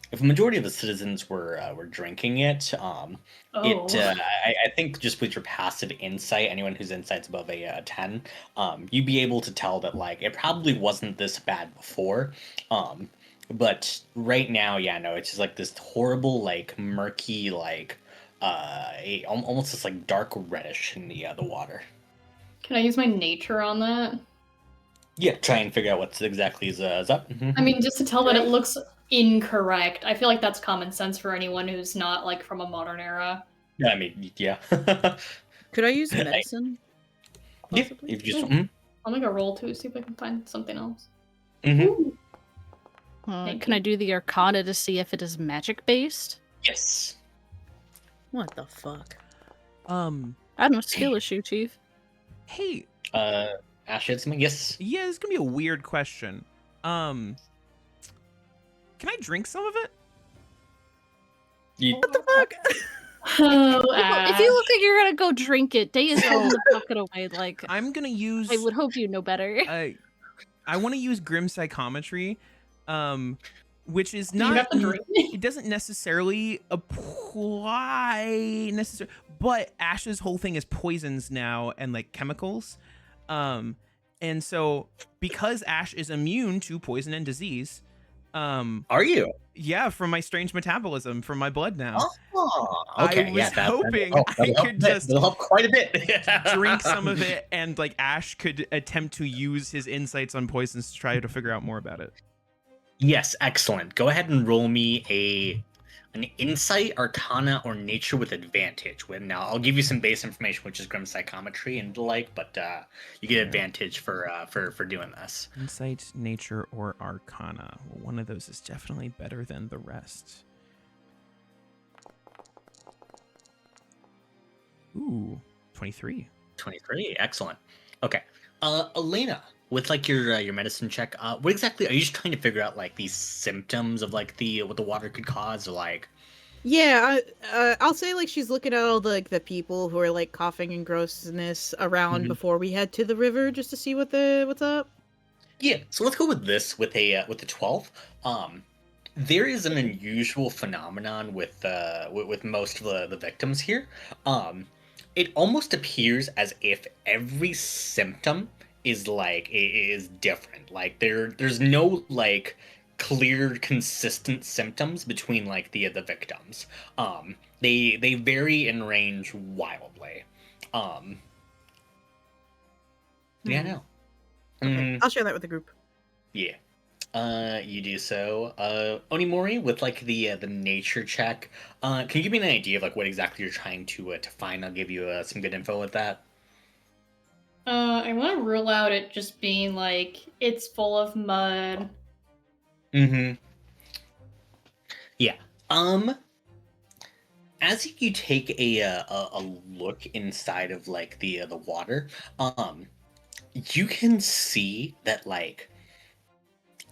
If a majority of the citizens were drinking it, I think just with your passive insight, anyone whose insight's above a 10, you'd be able to tell that it probably wasn't this bad before. But right now, yeah, no, it's just this horrible, murky, almost this dark reddish in the water. Can I use my nature on that? Yeah, try and figure out what's exactly is up. Mhm. I mean, just to tell that it looks incorrect. I feel like that's common sense for anyone who's not from a modern era. Yeah, I mean, yeah. Could I use medicine? Yeah, Possibly? if you just. I'll make a roll too, see if I can find something else. Mm-hmm. Thank Can I you. do the Arcana to see if it is magic based? Yes. What the fuck? I don't know, skill issue, Chief. Hey, Ash had something? Yes. yeah, this is gonna be a weird question. Can I drink some of it? What the fuck? Oh, If you look like you're gonna go drink it, Day is holding the bucket away. I'm gonna use. I would hope you know better. I want to use grim psychometry, which is you not. have to drink it. It doesn't necessarily apply but Ash's whole thing is poisons now and chemicals. And so because Ash is immune to poison and disease, Are you? yeah, from my strange metabolism from my blood now. Oh, okay. I was hoping that'll I could just that'll help quite a bit. drink some of it and Ash could attempt to use his insights on poisons to try to figure out more about it. Yes, excellent. Go ahead and roll me an insight, arcana, or nature with advantage. Now I'll give you some base information, which is grim psychometry and the like, but you get advantage for doing this. Insight, nature, or arcana. Well, one of those is definitely better than the rest. Ooh, 23. 23, excellent. Okay, Elena, with your medicine check, what exactly are you just trying to figure out these symptoms of what the water could cause, or Yeah, I'll say she's looking at all the people who are coughing and grossness around Mhm. before we head to the river just to see what's up. Yeah, so let's go with this with a 12. There is an unusual phenomenon with most of the victims here. It almost appears as if every symptom is different. There's no clear, consistent symptoms between like the victims. They vary in range wildly. Yeah, no. Okay, I'll share that with the group. Yeah. You do so. Onimori, with like the nature check, can you give me an idea of like what exactly you're trying to find? I'll give you some good info with that. I want to rule out it just being like it's full of mud. Mm-hmm. Yeah. As you take a look inside of like the water, you can see that like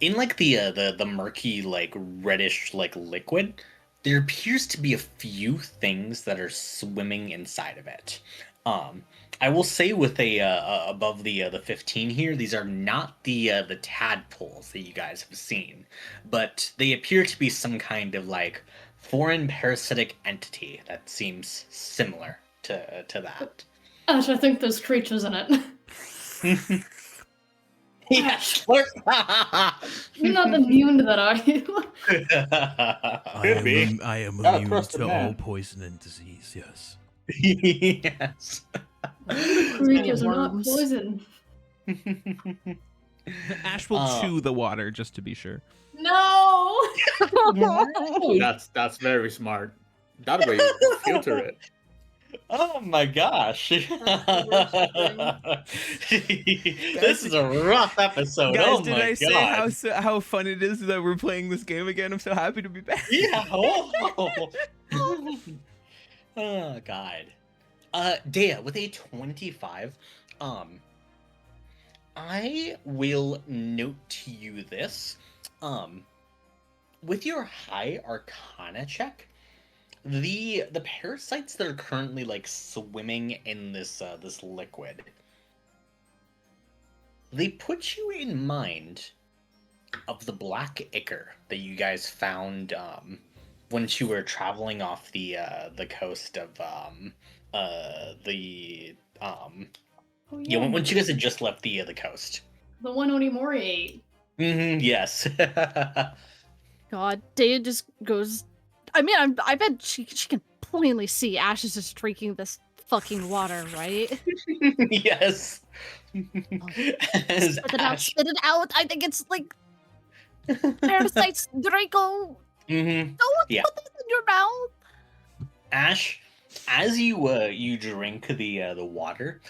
in like the murky like reddish like liquid, there appears to be a few things that are swimming inside of it. I will say with above the 15 here, these are not the tadpoles that you guys have seen, but they appear to be some kind of like foreign parasitic entity that seems similar to that. Ash, I think there's creatures in it. Yes. You're not immune to that, are you? I am Gotta immune trust the to all man. poison and disease, yes. Yes. Creatures are not Worms. poison. Ash will chew the water, just to be sure. No! That's very smart. That way you filter it. Oh my gosh. This is a rough episode. Guys, oh did my I say god. how fun it is that we're playing this game again? I'm so happy to be back. Yeah. Oh. Oh god. Dea, with a 25, I will note to you this. With your high arcana check, the parasites that are currently like swimming in this this liquid, they put you in mind of the black ichor that you guys found once you were traveling off the coast of once you guys had just left the coast. The one Onimori ate. Yes. God, Dea just goes. I mean, I bet she can plainly see Ash is just drinking this fucking water, right? Yes. As Spit it out, Ash, spit it out. I think it's like parasites, Draco. Don't Yeah. put this in your mouth. Ash, as you drink the water,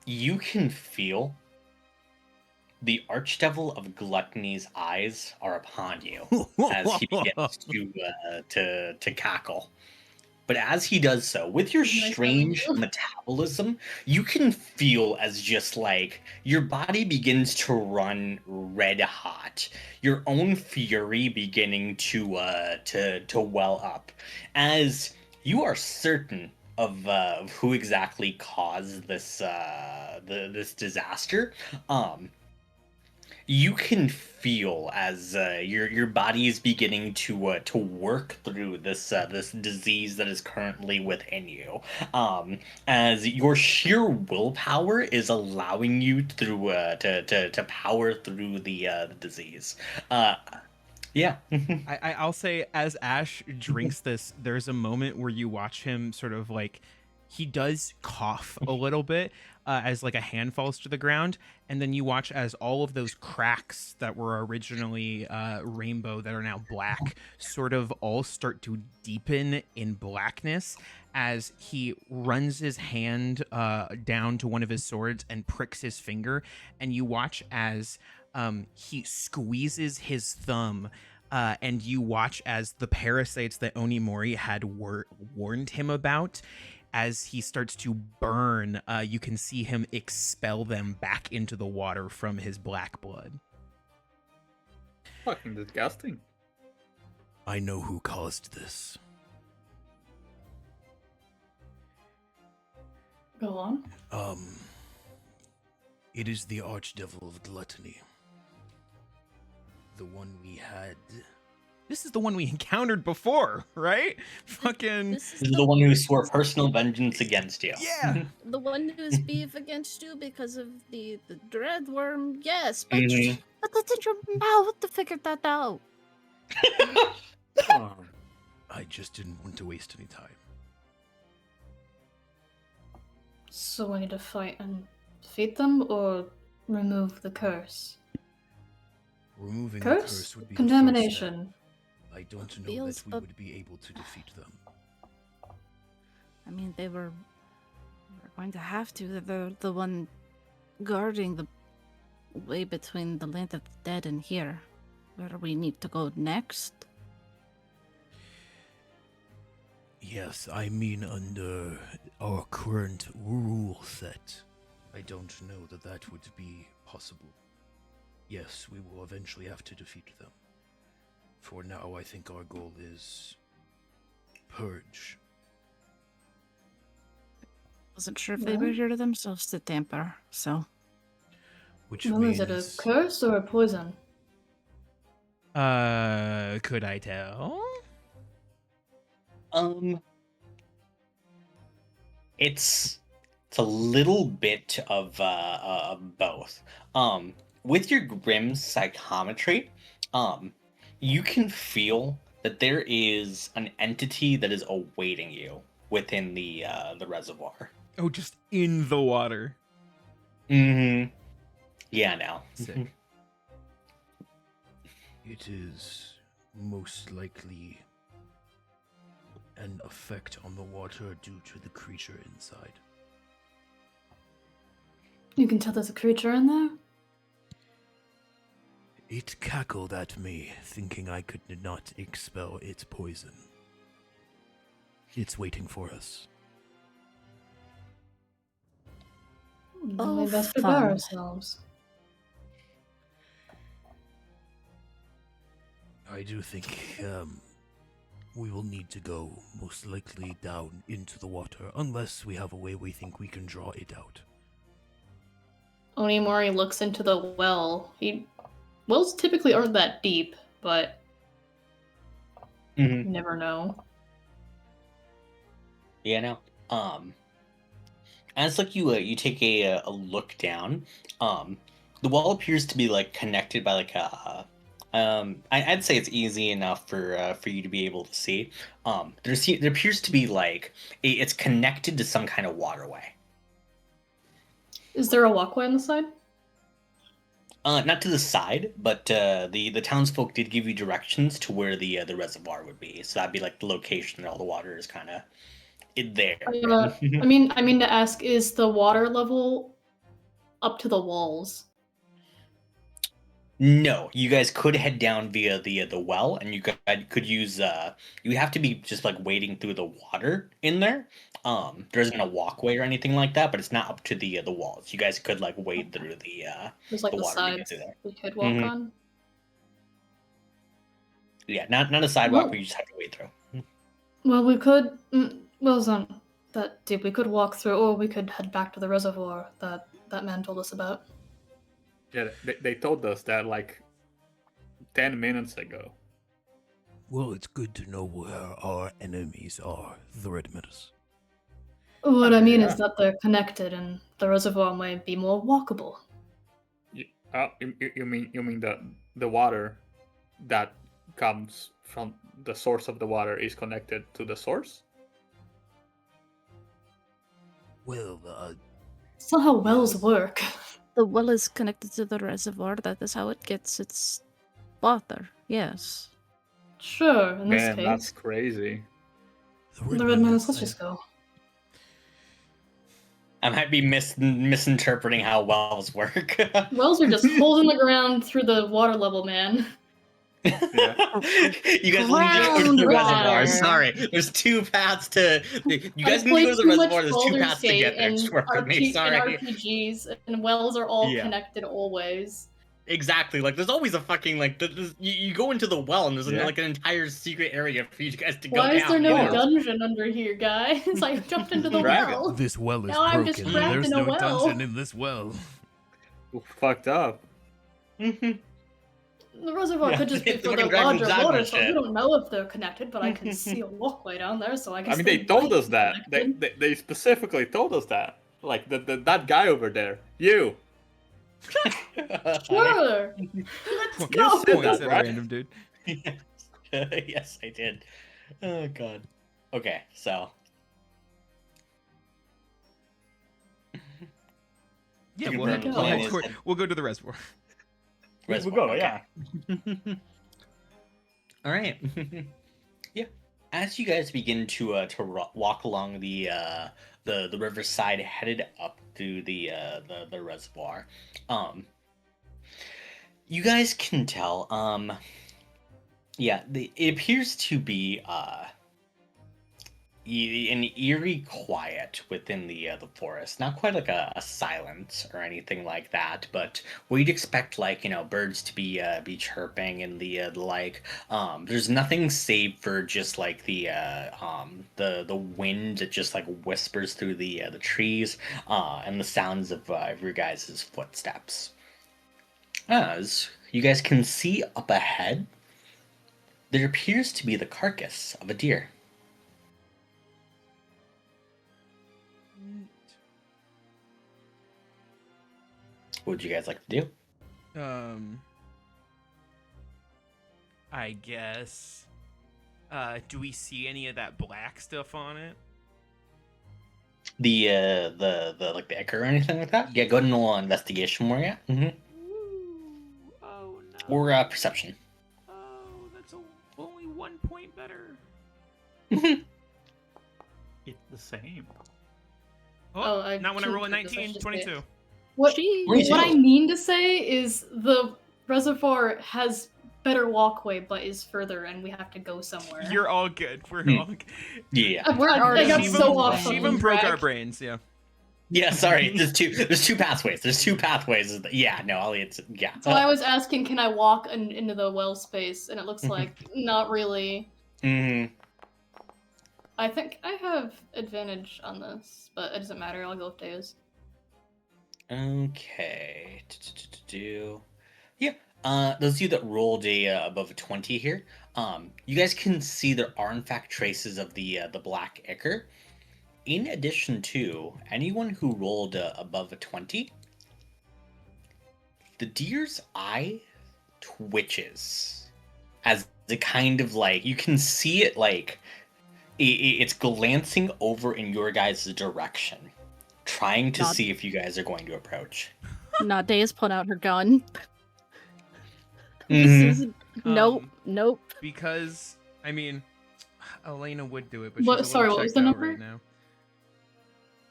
you can feel the Archdevil of Gluttony's eyes are upon you as he begins to cackle. But as he does so, with your Nice strange having you. metabolism, you can feel as just like your body begins to run red hot. Your own fury beginning to well up, as you are certain of who exactly caused this this disaster. You can feel as your body is beginning to work through this this disease that is currently within you, as your sheer willpower is allowing you through to power through the disease. Yeah. I'll say, as Ash drinks this, there's a moment where you watch him sort of like, he does cough a little bit as like a hand falls to the ground, and then you watch as all of those cracks that were originally rainbow that are now black sort of all start to deepen in blackness as he runs his hand down to one of his swords and pricks his finger, and you watch as he squeezes his thumb. And you watch as the parasites that Onimori had warned him about, as he starts to burn, you can see him expel them back into the water from his black blood. Fucking disgusting. I know who caused this. Go on. It is the Archdevil of Gluttony. The one we had This is the one we encountered before, right? Fucking. This is This is the one who swore personal vengeance against you. Yeah. the one who's beef against you because of the dread worm. Yes, but Mhm. but that's in your mouth to figure that out. I just didn't want to waste any time. So we need to fight and defeat them, or remove the curse? Removing the Curse? curse would be Contamination. the first step. I don't know Feels that we the- would be able to defeat them. I mean, they were going to have to. They're the one guarding the way between the land of the dead and here. Where do we need to go next? Yes, I mean under our current rule set. I don't know that that would be possible. Yes, we will eventually have to defeat them. For now, I think our goal is purge. Wasn't sure if they were here to themselves to tamper, so. Which Well, means is it a curse or a poison? Could I tell? It's a little bit of both. With your Grimm psychometry, you can feel that there is an entity that is awaiting you within the reservoir. Oh, just in the water. Mm-hmm. Yeah, now. Sick. it is most likely an effect on the water due to the creature inside. You can tell there's a creature in there? It cackled at me, thinking I could not expel its poison. It's waiting for us. Then we best fun. prepare ourselves. I do think, we will need to go, most likely down into the water, unless we have a way we think we can draw it out. Onimori looks into the well. Wells typically aren't that deep, but Mm-hmm. you never know. Yeah, no. As like you take a look down, the wall appears to be like connected by like a I'd say it's easy enough for you to be able to see. There appears to be like it's connected to some kind of waterway. Is there a walkway on the side? Not to the side, but the townsfolk did give you directions to where the reservoir would be. So that'd be like the location that all the water is kind of there. I mean to ask, is the water level up to the walls? No, you guys could head down via the well, and you could use you have to be just like wading through the water in there. There isn't a walkway or anything like that, but it's not up to the walls. You guys could like wade through the There's like the the water to get sides through there. we could walk Mhm. on. Yeah, not a sidewalk, Well- but you just have to wade through. Well, we could. Well, it's not that deep. We could walk through, or we could head back to the reservoir that man told us about. Yeah, they told us that like 10 minutes ago. Well, it's good to know where our enemies are, the Redmers. What I mean Yeah. is that they're connected, and the reservoir might be more walkable. You mean the water that comes from the source of the water is connected to the source? Well, It's not how wells work. The well is connected to the reservoir. That is how it gets its water. Yes. Sure, in this Man, case. that's crazy. The red man, let's just go. I might be misinterpreting how wells work. Wells are just holes in the ground through the water level, man. You guys only need to go to the reservoir. Groundwater. Sorry, there's two paths to. You guys I've need to go to played the too much reservoir. There's two Baldur's paths to Gate get there. and Just work with me. Sorry. and RPGs, and wells are all Yeah. connected always. Exactly. Like, there's always a fucking like. You go into the well, and there's Yeah. like an entire secret area for you guys to go Why down. is there no you know? dungeon under here, guys? I jumped into the Right. well. this well is Now I'm just broken. trapped There's in a no well. dungeon in this well. Fucked up. Mhm. The reservoir Yeah, could just be the for the fucking Dragon's larger Dogma water, so we shit. don't know if they're connected, but I can see a walkway down there, so I guess I mean, they they told might us be that. connected. They specifically told us that. Like that guy over there, you. Sure. Let's You said points that, at a right? random dude. Yes. Yes, I did. Oh god. Okay, so Yeah, You we'll, can head, run we'll, the head plan toward, we'll go to the reservoir. We reservoir, go, okay. yeah. All right. Yeah. As you guys begin to walk along the riverside, headed up to the reservoir, you guys can tell. Yeah, it appears to be an eerie quiet within the forest. Not quite like a silence or anything like that, but where you'd expect, like, birds to be chirping and the like. There's nothing save for just like the wind that just like whispers through the trees, and the sounds of your guys' footsteps. As you guys can see up ahead, there appears to be the carcass of a deer. What would you guys like to do? I guess. Do we see any of that black stuff on it? The like the ichor or anything like that? Yeah, go ahead and roll an investigation more, yeah. Mm-hmm. Ooh, oh no. Or perception. Oh, that's only 1 point better. It's the same. Oh, I not when I can't roll a do this, I 19, should 22. What Jeez. what I mean to say is the reservoir has better walkway, but is further, and we have to go somewhere. You're all good. We're Hmm. all good. Yeah. I got Shivam- so off Shivam on broke our track. brains, yeah. Yeah, sorry. There's two pathways. There's two pathways. Yeah, no, Elliot's yeah. So I was asking, can I walk into the well space? And it looks like not really. Mhm. I think I have advantage on this, but it doesn't matter. I'll go with Deus. Okay. Yeah. Those of you that rolled above a 20 here, you guys can see there are in fact traces of the black ichor. In addition to anyone who rolled above a 20, the deer's eye twitches as it kind of like you can see it like it's glancing over in your guys' direction, trying to Not- see if you guys are going to approach. Nadea's put out her gun. Mhm. This is nope, Um, nope. Because, I mean, Elena would do it, but What- she's a sorry, little what was checked the out number? right now.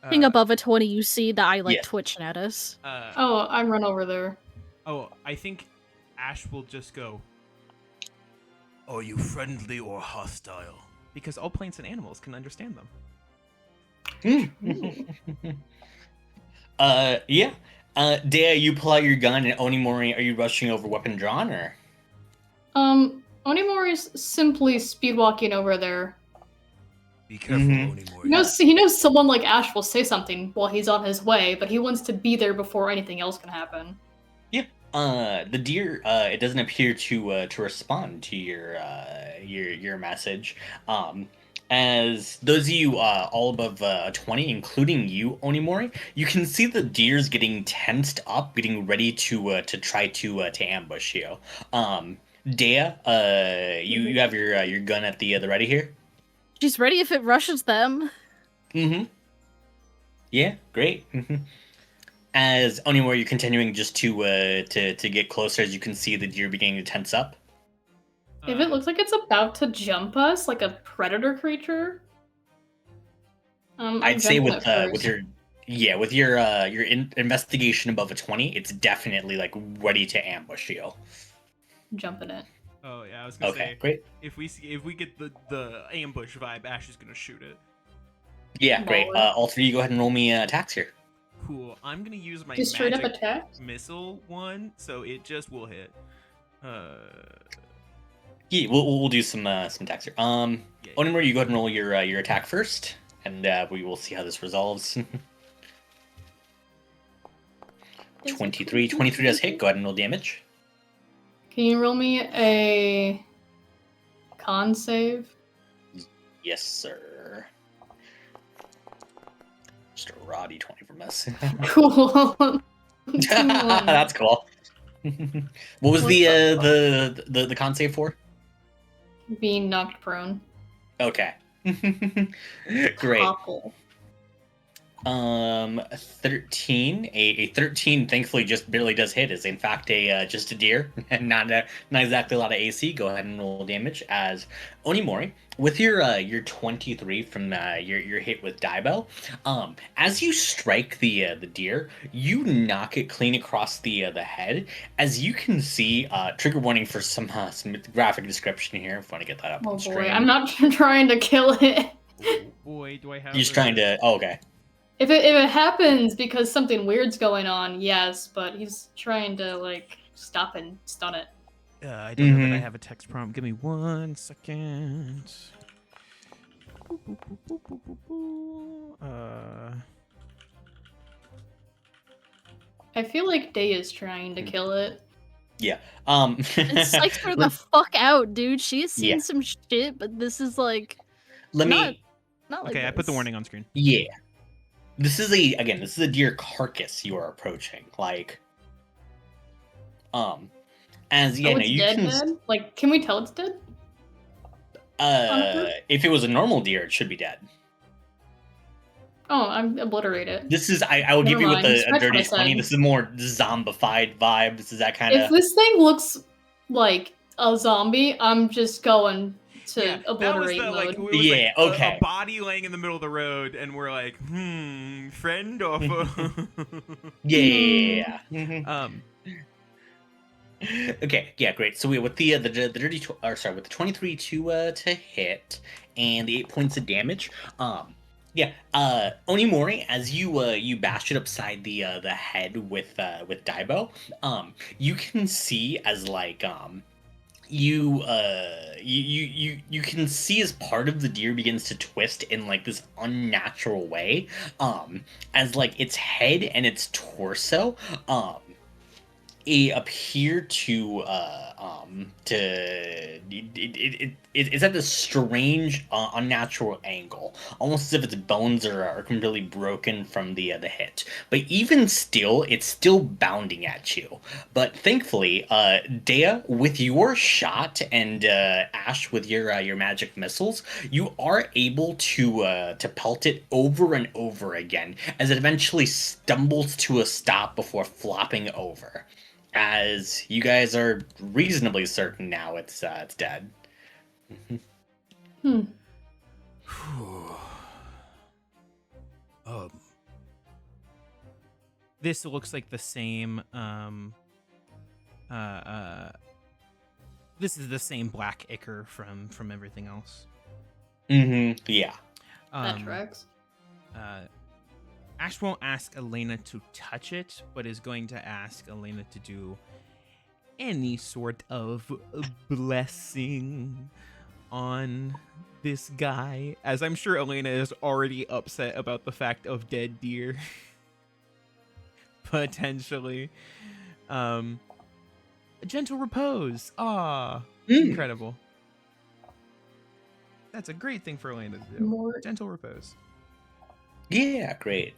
Being above a 20, you see the eye like Yes. twitching at us. Oh, I'm run over there. I think Ash will just go, Are you friendly or hostile? because all plants and animals can understand them. Yeah. Dea, you pull out your gun, and Onimori, are you rushing over weapon drawn, or? Onimori's simply speed walking over there. Be careful, Mhm. Onimori. He knows someone like Ash will say something while he's on his way, but he wants to be there before anything else can happen. Yeah. The deer, it doesn't appear to respond to your message. As those of you all above 20, including you, Onimori, you can see the deer's getting tensed up, getting ready to try to ambush you. Dea, you have your gun at the ready here. She's ready if it rushes them. Mm-hmm. Yeah, great. As Onimori, you're continuing just to get closer, as you can see the deer beginning to tense up. If it looks like it's about to jump us, like a predator creature, I'm I'd say jumping with it first. your investigation above a 20, it's definitely like ready to ambush you. Jumping it. Oh yeah, I was gonna Okay, say, great. if we get the ambush vibe, Ash is gonna shoot it. Yeah, great. Baller. All three, you go ahead and roll me attacks here. Cool. I'm gonna use my Just straight up magic attack? missile one, so it just will hit. Yeah, we'll do some attacks here. Yeah. Onimori, you go ahead and roll your attack first, and we will see how this resolves. 23 does hit. Go ahead and roll damage. Can you roll me a con save? Yes, sir. Just a raw d20 for miss. Cool. 2 1. That's cool. What was What the con save for? Being knocked prone. Okay. Great. Topple. 13. A 13 thankfully just barely does hit. Is in fact just a deer and not exactly a lot of AC. Go ahead and roll damage as Onimori with your 23 from your hit with Daibo. As you strike the deer, you knock it clean across the head. As you can see, trigger warning for some graphic description here. If I want to get that up Oh on boy, screen. I'm not trying to kill it. Oh boy, do I have? You're just trying to. Oh, okay. If it happens because something weird's going on, yes, but he's trying to like stop and stun it. I don't know that I have a text prompt. Give me 1 second. I feel like Day is trying to kill it. Yeah. It psychs her the fuck out, dude. She's seen Yeah. some shit, but this is like Let not, me. not like Okay, I put the this. warning on screen. Yeah. This is a deer carcass you are approaching. Like, as Oh, it's you dead, can. dead? Like, can we tell it's dead? If it was a normal deer, it should be dead. Oh, I'm obliterated. This is I will give Never you with mind. a Scratch dirty what I 20. said. This is more zombified vibe. This is that kind If of. this thing looks like a zombie, I'm just going to obliterate mode. it was Yeah, like okay. a body laying in the middle of the road, and we're like, friend or foe? Yeah. um, Okay, yeah, great. So we with the dirty with the 23 to hit and the 8 points of damage. Onimori, as you bash it upside the head with Daibo, you can see as like you can see as part of the deer begins to twist in like this unnatural way, as like its head and its torso appear to it's at this strange unnatural angle, almost as if its bones are completely broken from the hit. But even still, it's still bounding at you. But thankfully, Dea, with your shot and Ash with your magic missiles, you are able to pelt it over and over again as it eventually stumbles to a stop before flopping over. As you guys are reasonably certain now it's dead. Um, this looks like the same. This is the same black ichor from everything else. Yeah. That tracks. Ash won't ask Elena to touch it, but is going to ask Elena to do any sort of blessing on this guy, as I'm sure Elena is already upset about the fact of dead deer. Potentially. A gentle repose. Incredible. That's a great thing for Elena to do. Gentle repose. Yeah, great.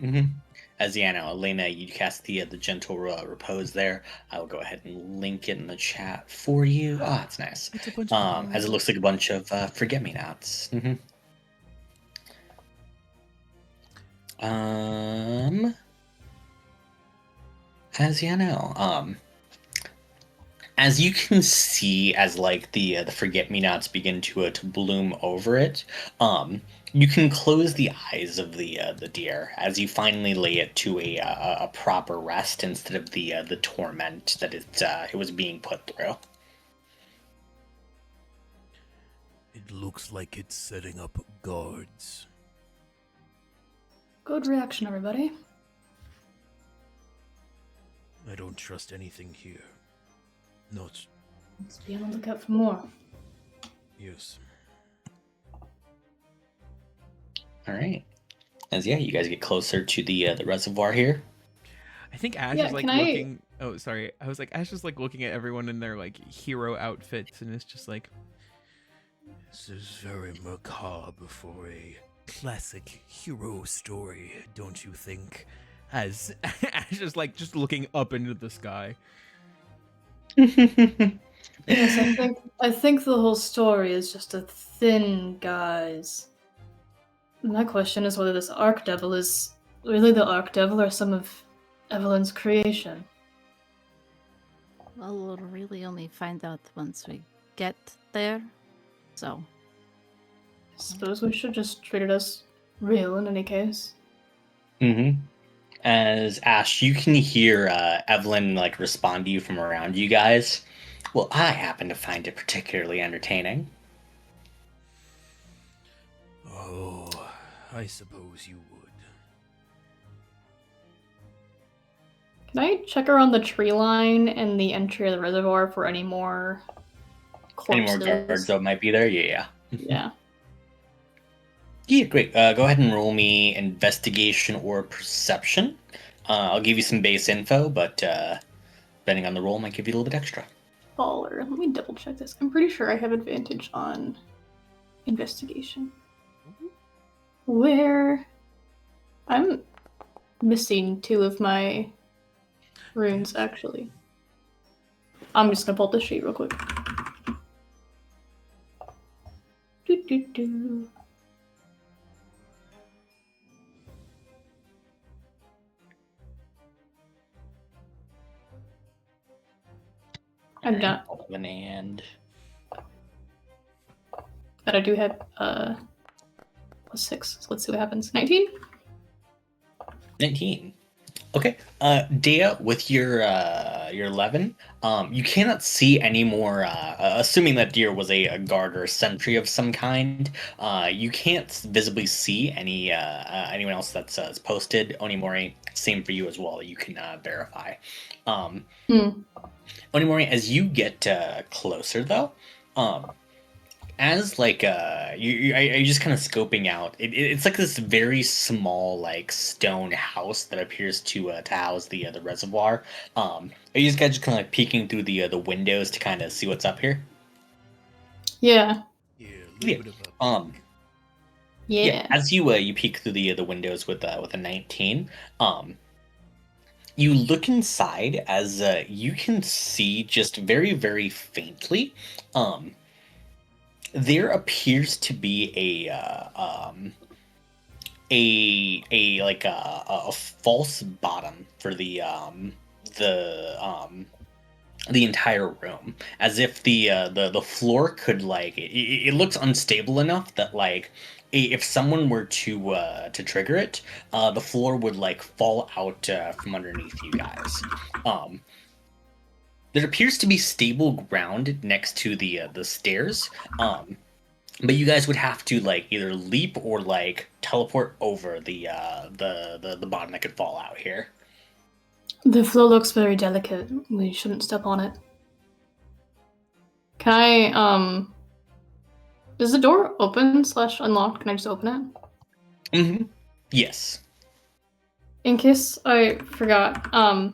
As now, Elena, you cast the gentle repose there. I will go ahead and link it in the chat for you. Oh, that's nice. It's a bunch of as it looks like a bunch of forget-me-nots. As as you can see, as like the forget-me-nots begin to bloom over it, you can close the eyes of the deer as you finally lay it to a proper rest instead of the torment that it was being put through. it looks like it's setting up guards. Good reaction, everybody. I don't trust anything here. Not. Let's be on the lookout for more. Yes. All right. As you guys get closer to the reservoir here. I think Ash Yeah, is like can I- looking. Oh, sorry. I was just like looking at everyone in their like hero outfits, and it's just like, This is very macabre for a classic hero story, don't you think? as Ash is like just looking up into the sky. Yes, I think the whole story is just a thin guise. My question is whether this Archdevil is really the Archdevil or some of Evelyn's creation. Well, we'll really only find out once we get there. So, I suppose we should just treat it as real in any case. As Ash, you can hear Evelyn like respond to you from around you guys. Well, I happen to find it particularly entertaining. Oh, I suppose you would. Can I check around the tree line and the entry of the reservoir for any more Any corpses? more guards that might be there? Yeah. Yeah. Yeah, great. Go ahead and roll me investigation or perception. I'll give you some base info, but depending on the roll, might give you a little bit extra. Baller. Let me double check this. I'm pretty sure I have advantage on investigation. Where? I'm missing 2 of my runes, actually. I'm just gonna pull up the sheet real quick. Do. I'm not. 11 and But I do have +6. So let's see what happens. 19? 19. Okay. Dea, with your 11, you cannot see any more. Assuming that deer was a guard or a sentry of some kind, you can't visibly see anyone else that's posted. Onimori, same for you as well. You can verify. Onimori, as you get closer, though, as like you're just kind of scoping out. It's like this very small like stone house that appears to house the reservoir. Are you guys just kind of like peeking through the windows to kind of see what's up here? Yeah. Yeah, a little bit of a peek. Yeah. As you peek through the windows with a 19, you look inside as you can see just very very faintly. There appears to be a false bottom for the entire room, as if the floor could like it looks unstable enough that like if someone were to trigger it, the floor would like fall out from underneath you guys. There appears to be stable ground next to the stairs, but you guys would have to like either leap or like teleport over the bottom that could fall out here. The floor looks very delicate. We shouldn't step on it. Can I, is the door open / unlocked? Can I just open it? Yes. In case I forgot,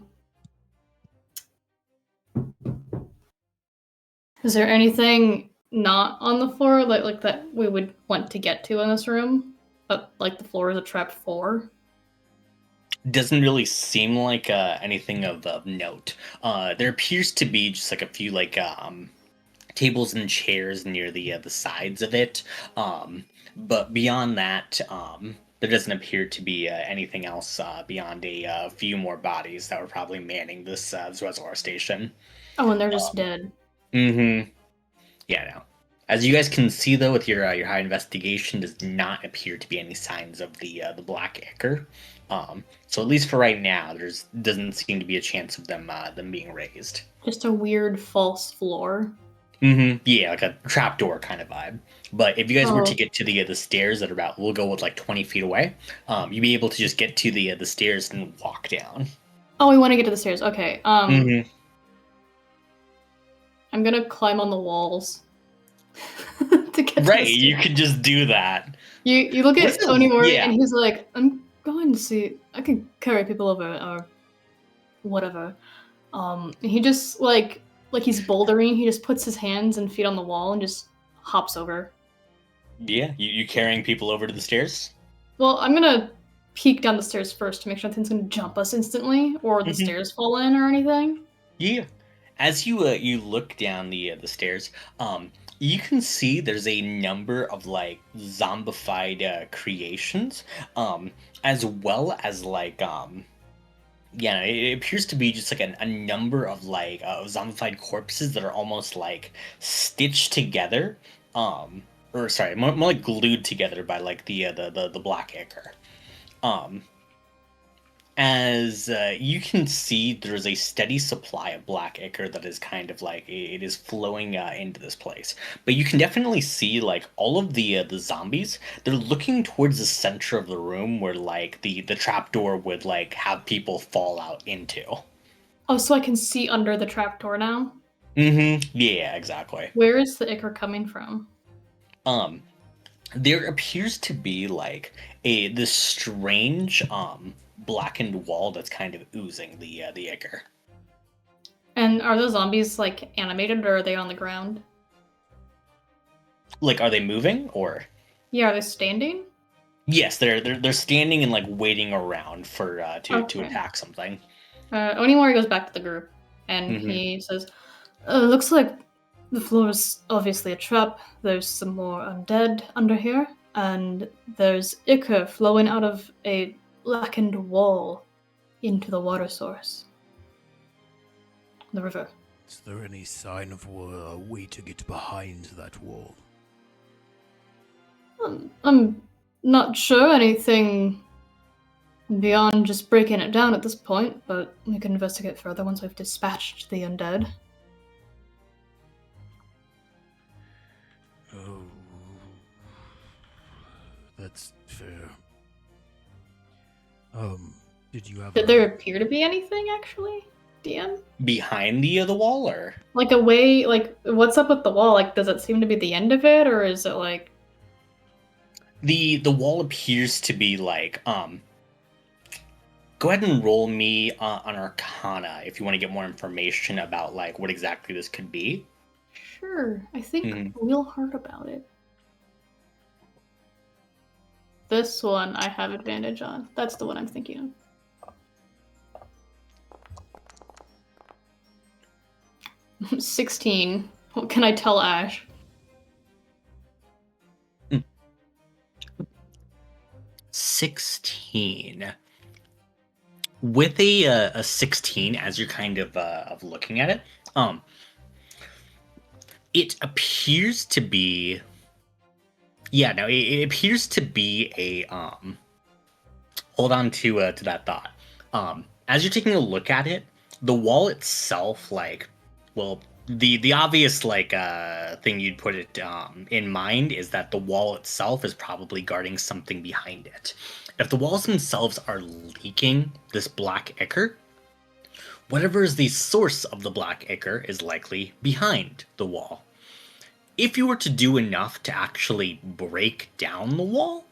is there anything not on the floor like that we would want to get to in this room? But like the floor is a trap 4? Doesn't really seem like anything of note. There appears to be just like a few like tables and chairs near the sides of it. But beyond that, there doesn't appear to be anything else beyond a few more bodies that were probably manning this reservoir station. Oh, and they're just dead. Yeah, no. As you guys can see, though, with your high investigation, does not appear to be any signs of the black ichor. So at least for right now, doesn't seem to be a chance of them being raised. Just a weird false floor. Yeah, like a trapdoor kind of vibe. But if you guys were to get to the stairs that are about, we'll go with like 20 feet away, you'd be able to just get to the stairs and walk down. Oh, we want to get to the stairs. Okay. I'm gonna climb on the walls to get. Right, you could just do that. You look at Tony Mori Yeah. and he's like, I'm going to see. I can carry people over or whatever. He just like he's bouldering. He just puts his hands and feet on the wall and just hops over. Yeah, you carrying people over to the stairs? Well, I'm gonna peek down the stairs first to make sure nothing's gonna jump us instantly, or the stairs fall in or anything. Yeah. As you look down the stairs, you can see there's a number of like zombified creations, as well as like yeah, it appears to be just like a number of like zombified corpses that are almost like stitched together, or sorry, more like glued together by like the black ichor. Um, as you can see, there's a steady supply of black ichor that is kind of like it is flowing into this place. But you can definitely see like all of the zombies. They're looking towards the center of the room where like the trapdoor would like have people fall out into. Oh, so I can see under the trapdoor now? Mm-hmm. Yeah, exactly. Where is the ichor coming from? There appears to be like this strange blackened wall that's kind of oozing the ichor. And are those zombies like animated or are they on the ground? Like, are they moving or? Yeah, are they standing? Yes, they're standing and like waiting around for to Okay. attack something. Onimori goes back to the group and he says, looks like the floor is obviously a trap. There's some more undead under here, and there's ichor flowing out of a blackened wall into the water source. The river. Is there any sign of a way to get behind that wall? I'm not sure anything beyond just breaking it down at this point, but we can investigate further once we've dispatched the undead. Oh, that's fair. Did you have? Did there appear to be anything actually, DM? Behind the wall, or Like a way, like what's up with the wall? Like, does it seem to be the end of it, or is it like? the wall appears to be like Go ahead and roll me on Arcana if you want to get more information about like what exactly this could be. Sure, I think real hard about it. This one I have advantage on. That's the one I'm thinking of. 16. What can I tell Ash? 16. With a 16, as you're kind of looking at it, it appears to be. Yeah, no, it appears to be a Hold on to that thought. As you're taking a look at it, the wall itself, like, well, the obvious like thing you'd put it in mind is that the wall itself is probably guarding something behind it. If the walls themselves are leaking this black ichor, whatever is the source of the black ichor is likely behind the wall. If you were to do enough to actually break down the wall,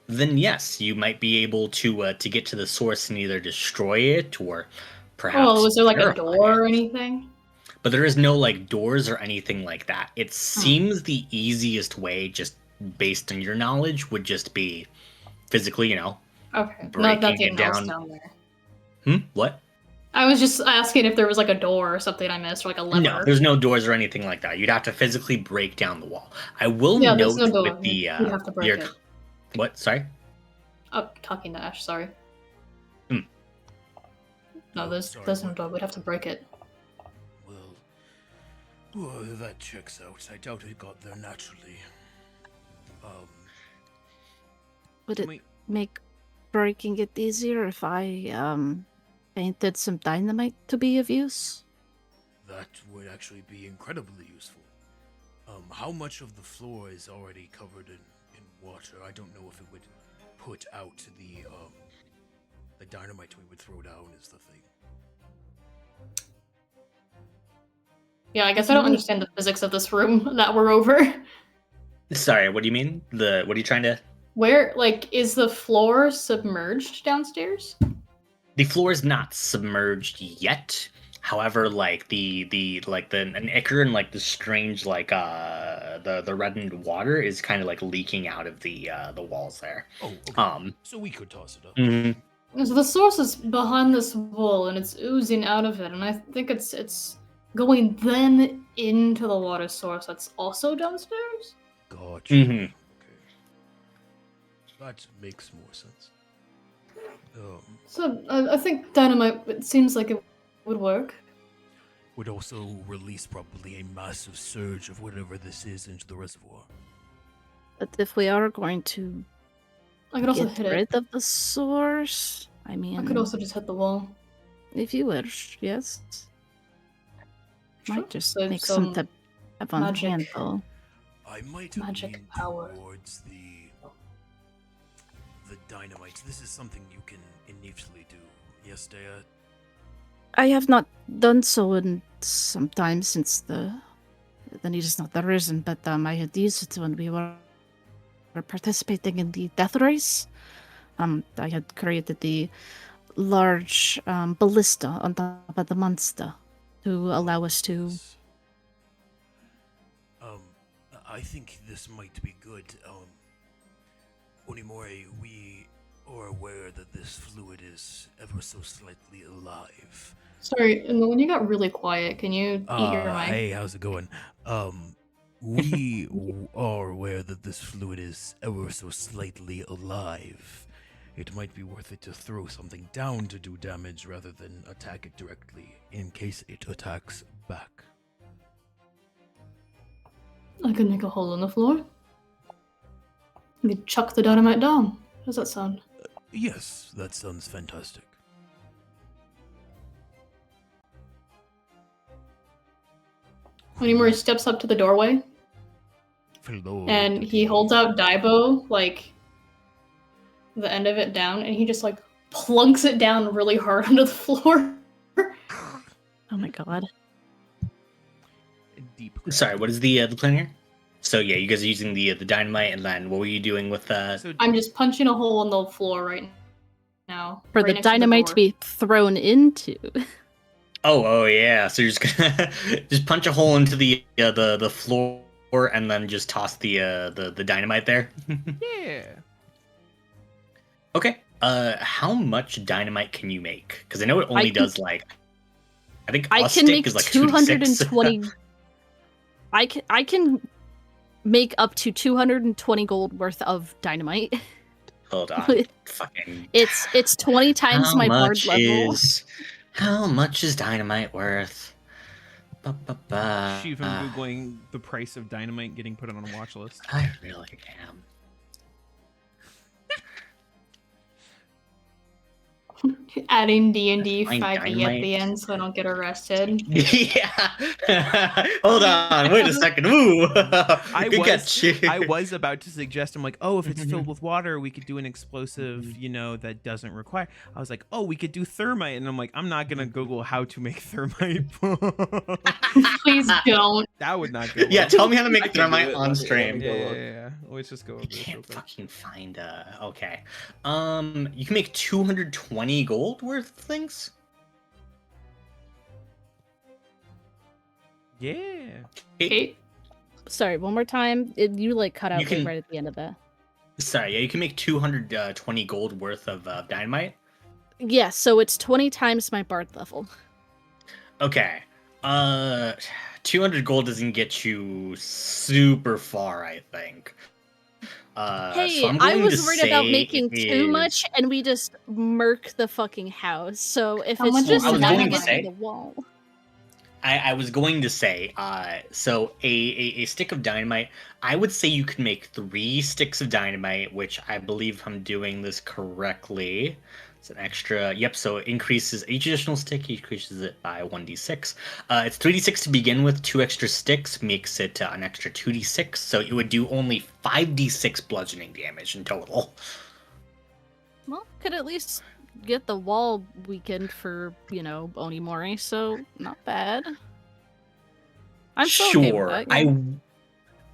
then yes, you might be able to get to the source and either destroy it or perhaps. Oh, was there like a terrify door it. or anything? But there is no like doors or anything like that. It seems the easiest way, just based on your knowledge, would just be physically, Okay, breaking nothing it else down. down there. What? I was just asking if there was like a door or something I missed, or like a lever. No, there's no doors or anything like that. You'd have to physically break down the wall. I will Yeah, there's note no door. with the You'd have to break your it. what? Sorry. Oh, talking to Ash, sorry. Hmm. No, Oh, there's sorry, no what? door. We'd have to break it. Well, that checks out. I doubt it got there naturally. Would Can it we- make breaking it easier if I painted some dynamite to be of use? That would actually be incredibly useful. How much of the floor is already covered in water? I don't know if it would put out the dynamite we would throw down is the thing. Yeah, I guess I don't understand the physics of this room that we're over. Sorry, what do you mean? What are you trying to? Where, like, is the floor submerged downstairs? The floor is not submerged yet. However, like an ichor and like the strange the reddened water is kind of like leaking out of the walls there. Oh, okay. So we could toss it up. Mhm. So the source is behind this wall, and it's oozing out of it, and I think it's going then into the water source that's also downstairs. Gotcha. Mhm. Okay. That makes more sense. So I think dynamite. It seems like it would work. Would also release probably a massive surge of whatever this is into the reservoir. But if we are going to I could also get hit it. rid of the source, I mean, I could also just hit the wall. if you wish, yes. Sure. Might just Save make some some type of on magic. hand though. I might Magic lean power. towards the dynamite. This is something you can innately do. Yes, Dea? I have not done so in some time since the need is not arisen, but I had used it when we were participating in the death race. I had created the large ballista on top of the monster to allow us to. I think this might be good. Onimori, we are aware that this fluid is ever so slightly alive. Sorry, and when you got really quiet, can you eat your mic? Hey, how's it going? We are aware that this fluid is ever so slightly alive. It might be worth it to throw something down to do damage rather than attack it directly, in case it attacks back. I could make a hole in the floor. You could chuck the dynamite down. How does that sound? Yes, that sounds fantastic. Onimori steps up to the doorway, Hello, and he holds out Daibo, like, the end of it down, and he just, like, plunks it down really hard onto the floor. Oh my god! Deep. Sorry, what is the plan here? So yeah, you guys are using the dynamite, and then what were you doing with So I'm just punching a hole in the floor right now. For right the next to dynamite to door. be thrown into. Oh yeah. So you're just gonna just punch a hole into the floor and then just toss the dynamite there. yeah. Okay. How much dynamite can you make? Because I know it only does like. I think I a can stick make is like 220. I can make up to 220 gold worth of dynamite. Hold on. Fucking. It's 20 times How my bard much level. How much is dynamite worth? Ba-ba-ba. She's googling the price of dynamite getting put on a watch list. I really am. Adding D&D Find 5e at dynamite. the end so I don't get arrested. Yeah. Hold on. Wait a second. Ooh. Good catch. I was about to suggest, I'm like, oh, if it's filled with water, we could do an explosive, that doesn't require. I was like, oh, we could do thermite. And I'm like, I'm not going to Google how to make thermite. Please don't. That would not go well. Yeah, tell me how to I make can do thermite it. on Let stream. me go Yeah, look. yeah. Let's just go over I this real can't quick. fucking find okay. You can make 220 gold worth of things? Yeah. Kate? Sorry, one more time. You like cut out You can- right at the end of that. Sorry, yeah, you can make 220 gold worth of dynamite. Yeah, so it's 20 times my bard level. Okay. 200 gold doesn't get you super far, I think. Hey, so I'm I going was to worried about say making it too is- much, and we just murk the fucking house. So if How it's much just is the enough to dynamite? get through the wall. I was going to say, so a stick of dynamite, I would say you could make 3 sticks of dynamite, which I believe I'm doing this correctly. It's an extra, yep, so it increases each additional stick, increases it by 1d6. It's 3d6 to begin with, 2 extra sticks makes it an extra 2d6, so it would do only 5d6 bludgeoning damage in total. Well, could at least get the wall weakened for, Onimori, so not bad. I'm so okay with that, yeah.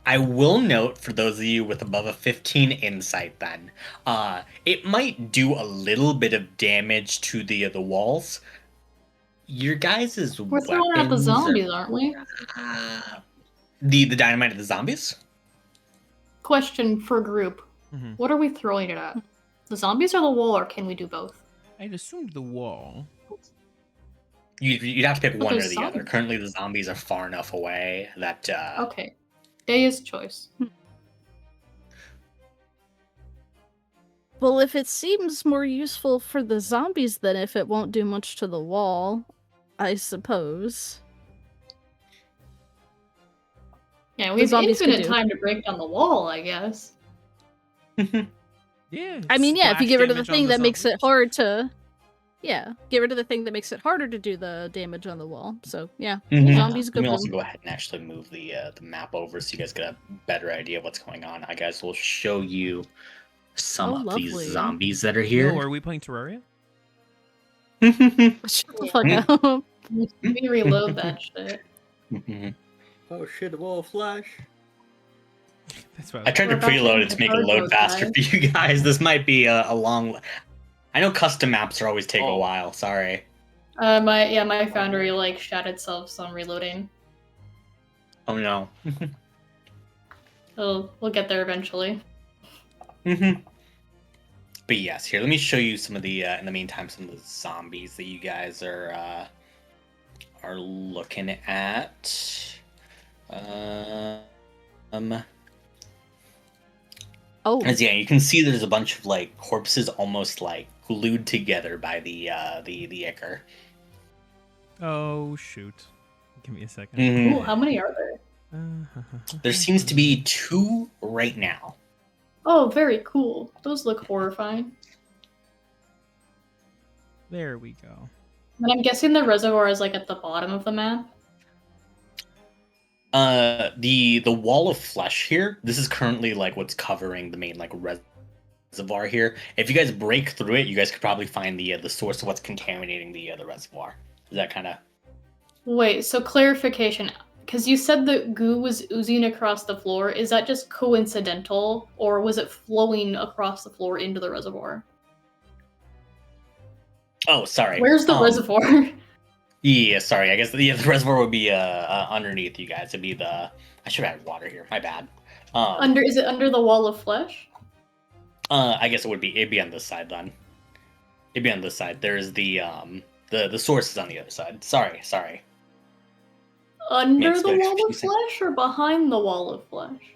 I will note for those of you with above a 15 insight then, it might do a little bit of damage to the walls, Your guys' We're throwing out the weapons zombies, aren't we? The dynamite of the zombies? Question for group. Mhm. What are we throwing it at? The zombies or the wall, or can we do both? I'd assumed the wall. You'd have to pick But one or there's the other. zombies. Currently, the zombies are far enough away that Okay. Daya's choice. Well, if it seems more useful for the zombies than if it won't do much to the wall, I suppose. Yeah, we have zombies could infinite do. time to break down the wall, I guess. Yeah. I mean, yeah, if you splash get rid of the damage on thing that makes it zombies. hard to... Yeah, get rid of the thing that makes it harder to do the damage on the wall. So, yeah, Mhm. zombies Let go me also boom. go ahead and actually move the map over so you guys get a better idea of what's going on. I guys will show you some Oh, of these lovely. zombies that are Yo, here. are we playing Terraria? Shut the fuck up. We reload that shit. Oh shit, the wall of flash. That's what I tried to We're about to preload it enter to make it hard load mode, faster guys. for you guys. This might be a long. I know custom maps are always take a Oh. while. Sorry. My foundry like shat itself, so I'm reloading. Oh no. We'll get there eventually. But yes, here, let me show you some of the. In the meantime, some of the zombies that you guys are looking at. Oh, As yeah, you can see there's a bunch of like corpses almost like glued together by the ichor. Oh, shoot. Give me a second. Ooh, how many are there? There seems to be 2 right now. Oh, very cool. Those look horrifying. There we go. And I'm guessing the reservoir is like at the bottom of the map. The wall of flesh here. This is currently like what's covering the main like reservoir here. If you guys break through it, you guys could probably find the source of what's contaminating the reservoir. Is that kind of? Wait, so clarification. Because you said the goo was oozing across the floor. Is that just coincidental, or was it flowing across the floor into the reservoir? Oh, sorry. Where's the reservoir? Yeah, sorry. I guess the reservoir would be underneath you guys. It'd be the. I should have had water here. My bad. Is it under the wall of flesh? I guess it would be. It'd be on this side then. It'd be on this side. There's the source is on the other side. Sorry. Under Makes the it wall of confusing. flesh or behind the wall of flesh?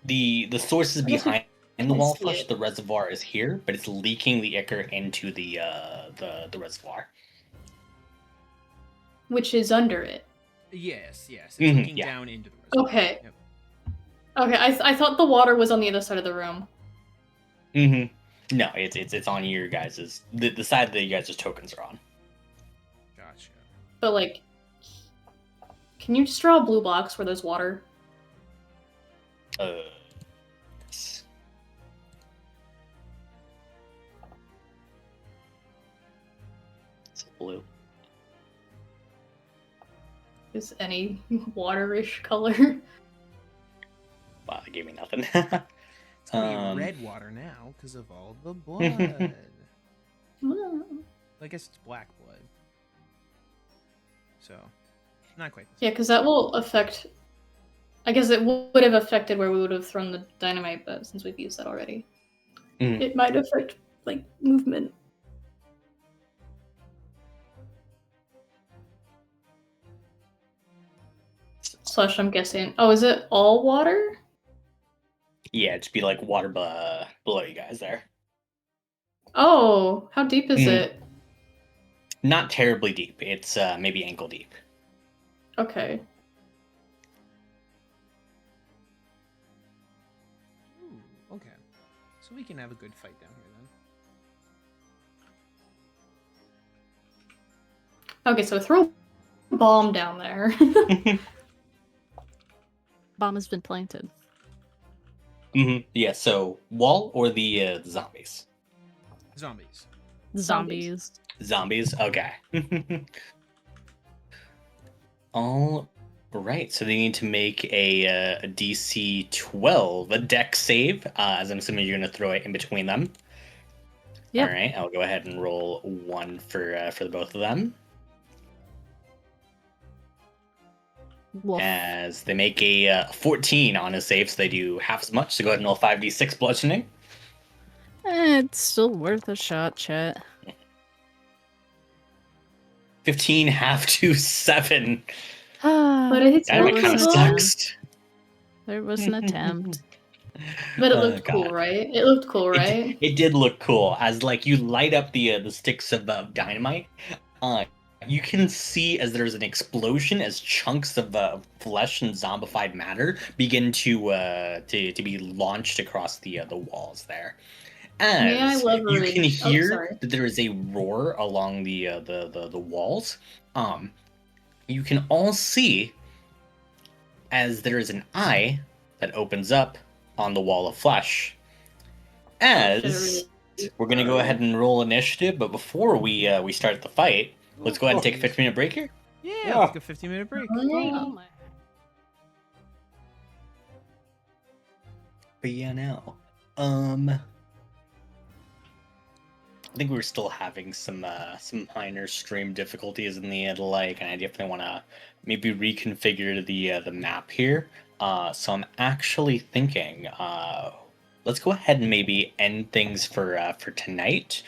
The source is I guess we behind the can wall of see flesh. it. The reservoir is here, but it's leaking the ichor into the reservoir. Which is under it. Yes. It's Mhm, looking yeah. down into the reservoir. Okay. Yep. Okay, I thought the water was on the other side of the room. No, it's on your guys's the side that you guys' tokens are on. Gotcha. But like, can you just draw a blue box where there's water? Yes. It's blue. Is any waterish color? Wow, they gave me nothing. It's gonna be red water now because of all the blood. I guess it's black blood. So, not quite. Yeah, because that will affect. I guess it would have affected where we would have thrown the dynamite, but since we've used that already, it might affect like movement. Slush, I'm guessing. Oh, is it all water? Yeah, it'd just be like water below you guys there. Oh, how deep is it? Not terribly deep. It's maybe ankle deep. Okay. Ooh, okay. So we can have a good fight down here then. Okay, so throw a bomb down there. bomb has been planted. Yeah, so wall or the zombies? Zombies. Zombies. Zombies? Okay. All right, so they need to make a DC 12, a dex save, as I'm assuming you're going to throw it in between them. Yep. All right, I'll go ahead and roll 1 for the both of them. Wolf. as they make a 14 on a save, so they do half as much. So go ahead and roll 5d6 bludgeoning. It's still worth a shot, chat. 15 half to 7. But it's That There kind was of an attempt. sucks. There was an attempt. But it Oh, looked cool, God. right? It looked cool, right? It did look cool as like you light up the sticks of dynamite. You can see as there's an explosion as chunks of flesh and zombified matter begin to be launched across the walls there. May I As you leverage? can Oh, hear sorry. that there is a roar along the walls. You can all see as there is an eye that opens up on the wall of flesh. As we're gonna go ahead and roll initiative, but before we start the fight, let's go ahead and take a 15-minute break here. Yeah, let's go 15-minute break. Oh my. But yeah, now, I think we're still having some minor stream difficulties in the like, and I definitely want to maybe reconfigure the map here. So I'm actually thinking, let's go ahead and maybe end things for tonight.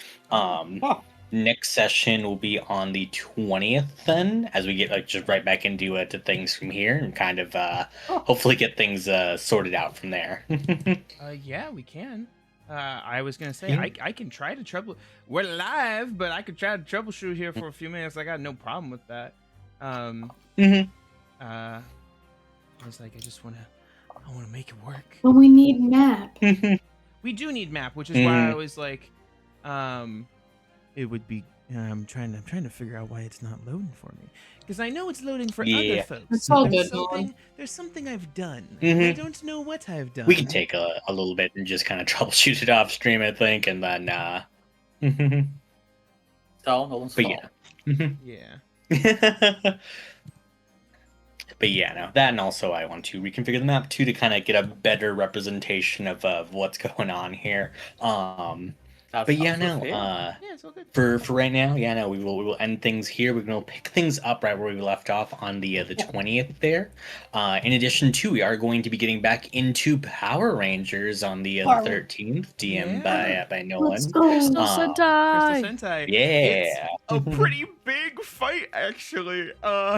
Next session will be on the 20th then, as we get like just right back into to things from here and kind of hopefully get things sorted out from there. Yeah, we can. I was gonna say Yeah. I can try to trouble. We're live, but I could try to troubleshoot here for a few minutes. I got no problem with that. Mhm. I was like, I wanna make it work. But we need map. We do need map, which is why I was like, it would be. I'm trying to figure out why it's not loading for me, because I know it's loading for other Yeah. folks. It's all There's good, Nolan. There's something I've done. Mhm. I don't know what I've done. We can take a little bit and just kind of troubleshoot it off stream, I think, and then but yeah. Yeah. But yeah, no, that, and also I want to reconfigure the map too to kind of get a better representation of what's going on here. But yeah, no, Yeah, it's all good. for right now, yeah, no, we will end things here. We're gonna pick things up right where we left off on the 20th there. In addition to, we are going to be getting back into Power Rangers on the 13th, DM by Nolan. Let's go. Crystal Um, Sentai. Crystal Sentai. Yeah. It's a pretty big fight, actually.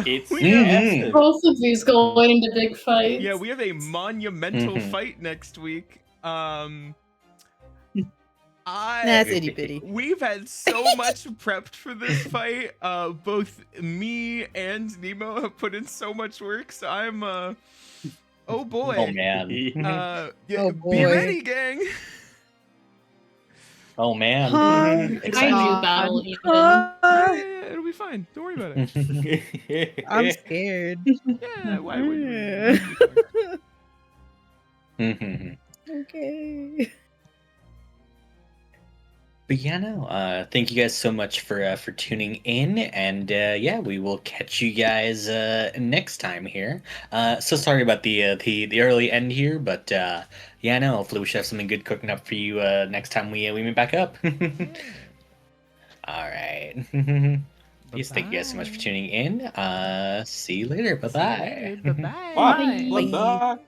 It's we Mhm. Both of these going into big fights. Yeah, we have a monumental Mhm. fight next week. That's itty bitty. We've had so much prepped for this fight. Both me and Nemo have put in so much work, so I'm oh boy. Oh man. Yeah, Oh, be boy. ready, gang. Oh man. Kaiju battle even. Yeah, it'll be fine. Don't worry about it. I'm scared. Yeah, why would you? Okay. But yeah, no. Thank you guys so much for tuning in, and yeah, we will catch you guys next time here. So sorry about the early end here, but yeah, no. Hopefully, we should have something good cooking up for you next time we meet back up. All right. Yes, thank you guys so much for tuning in. See you later. Bye bye. Bye bye. Bye. Bye.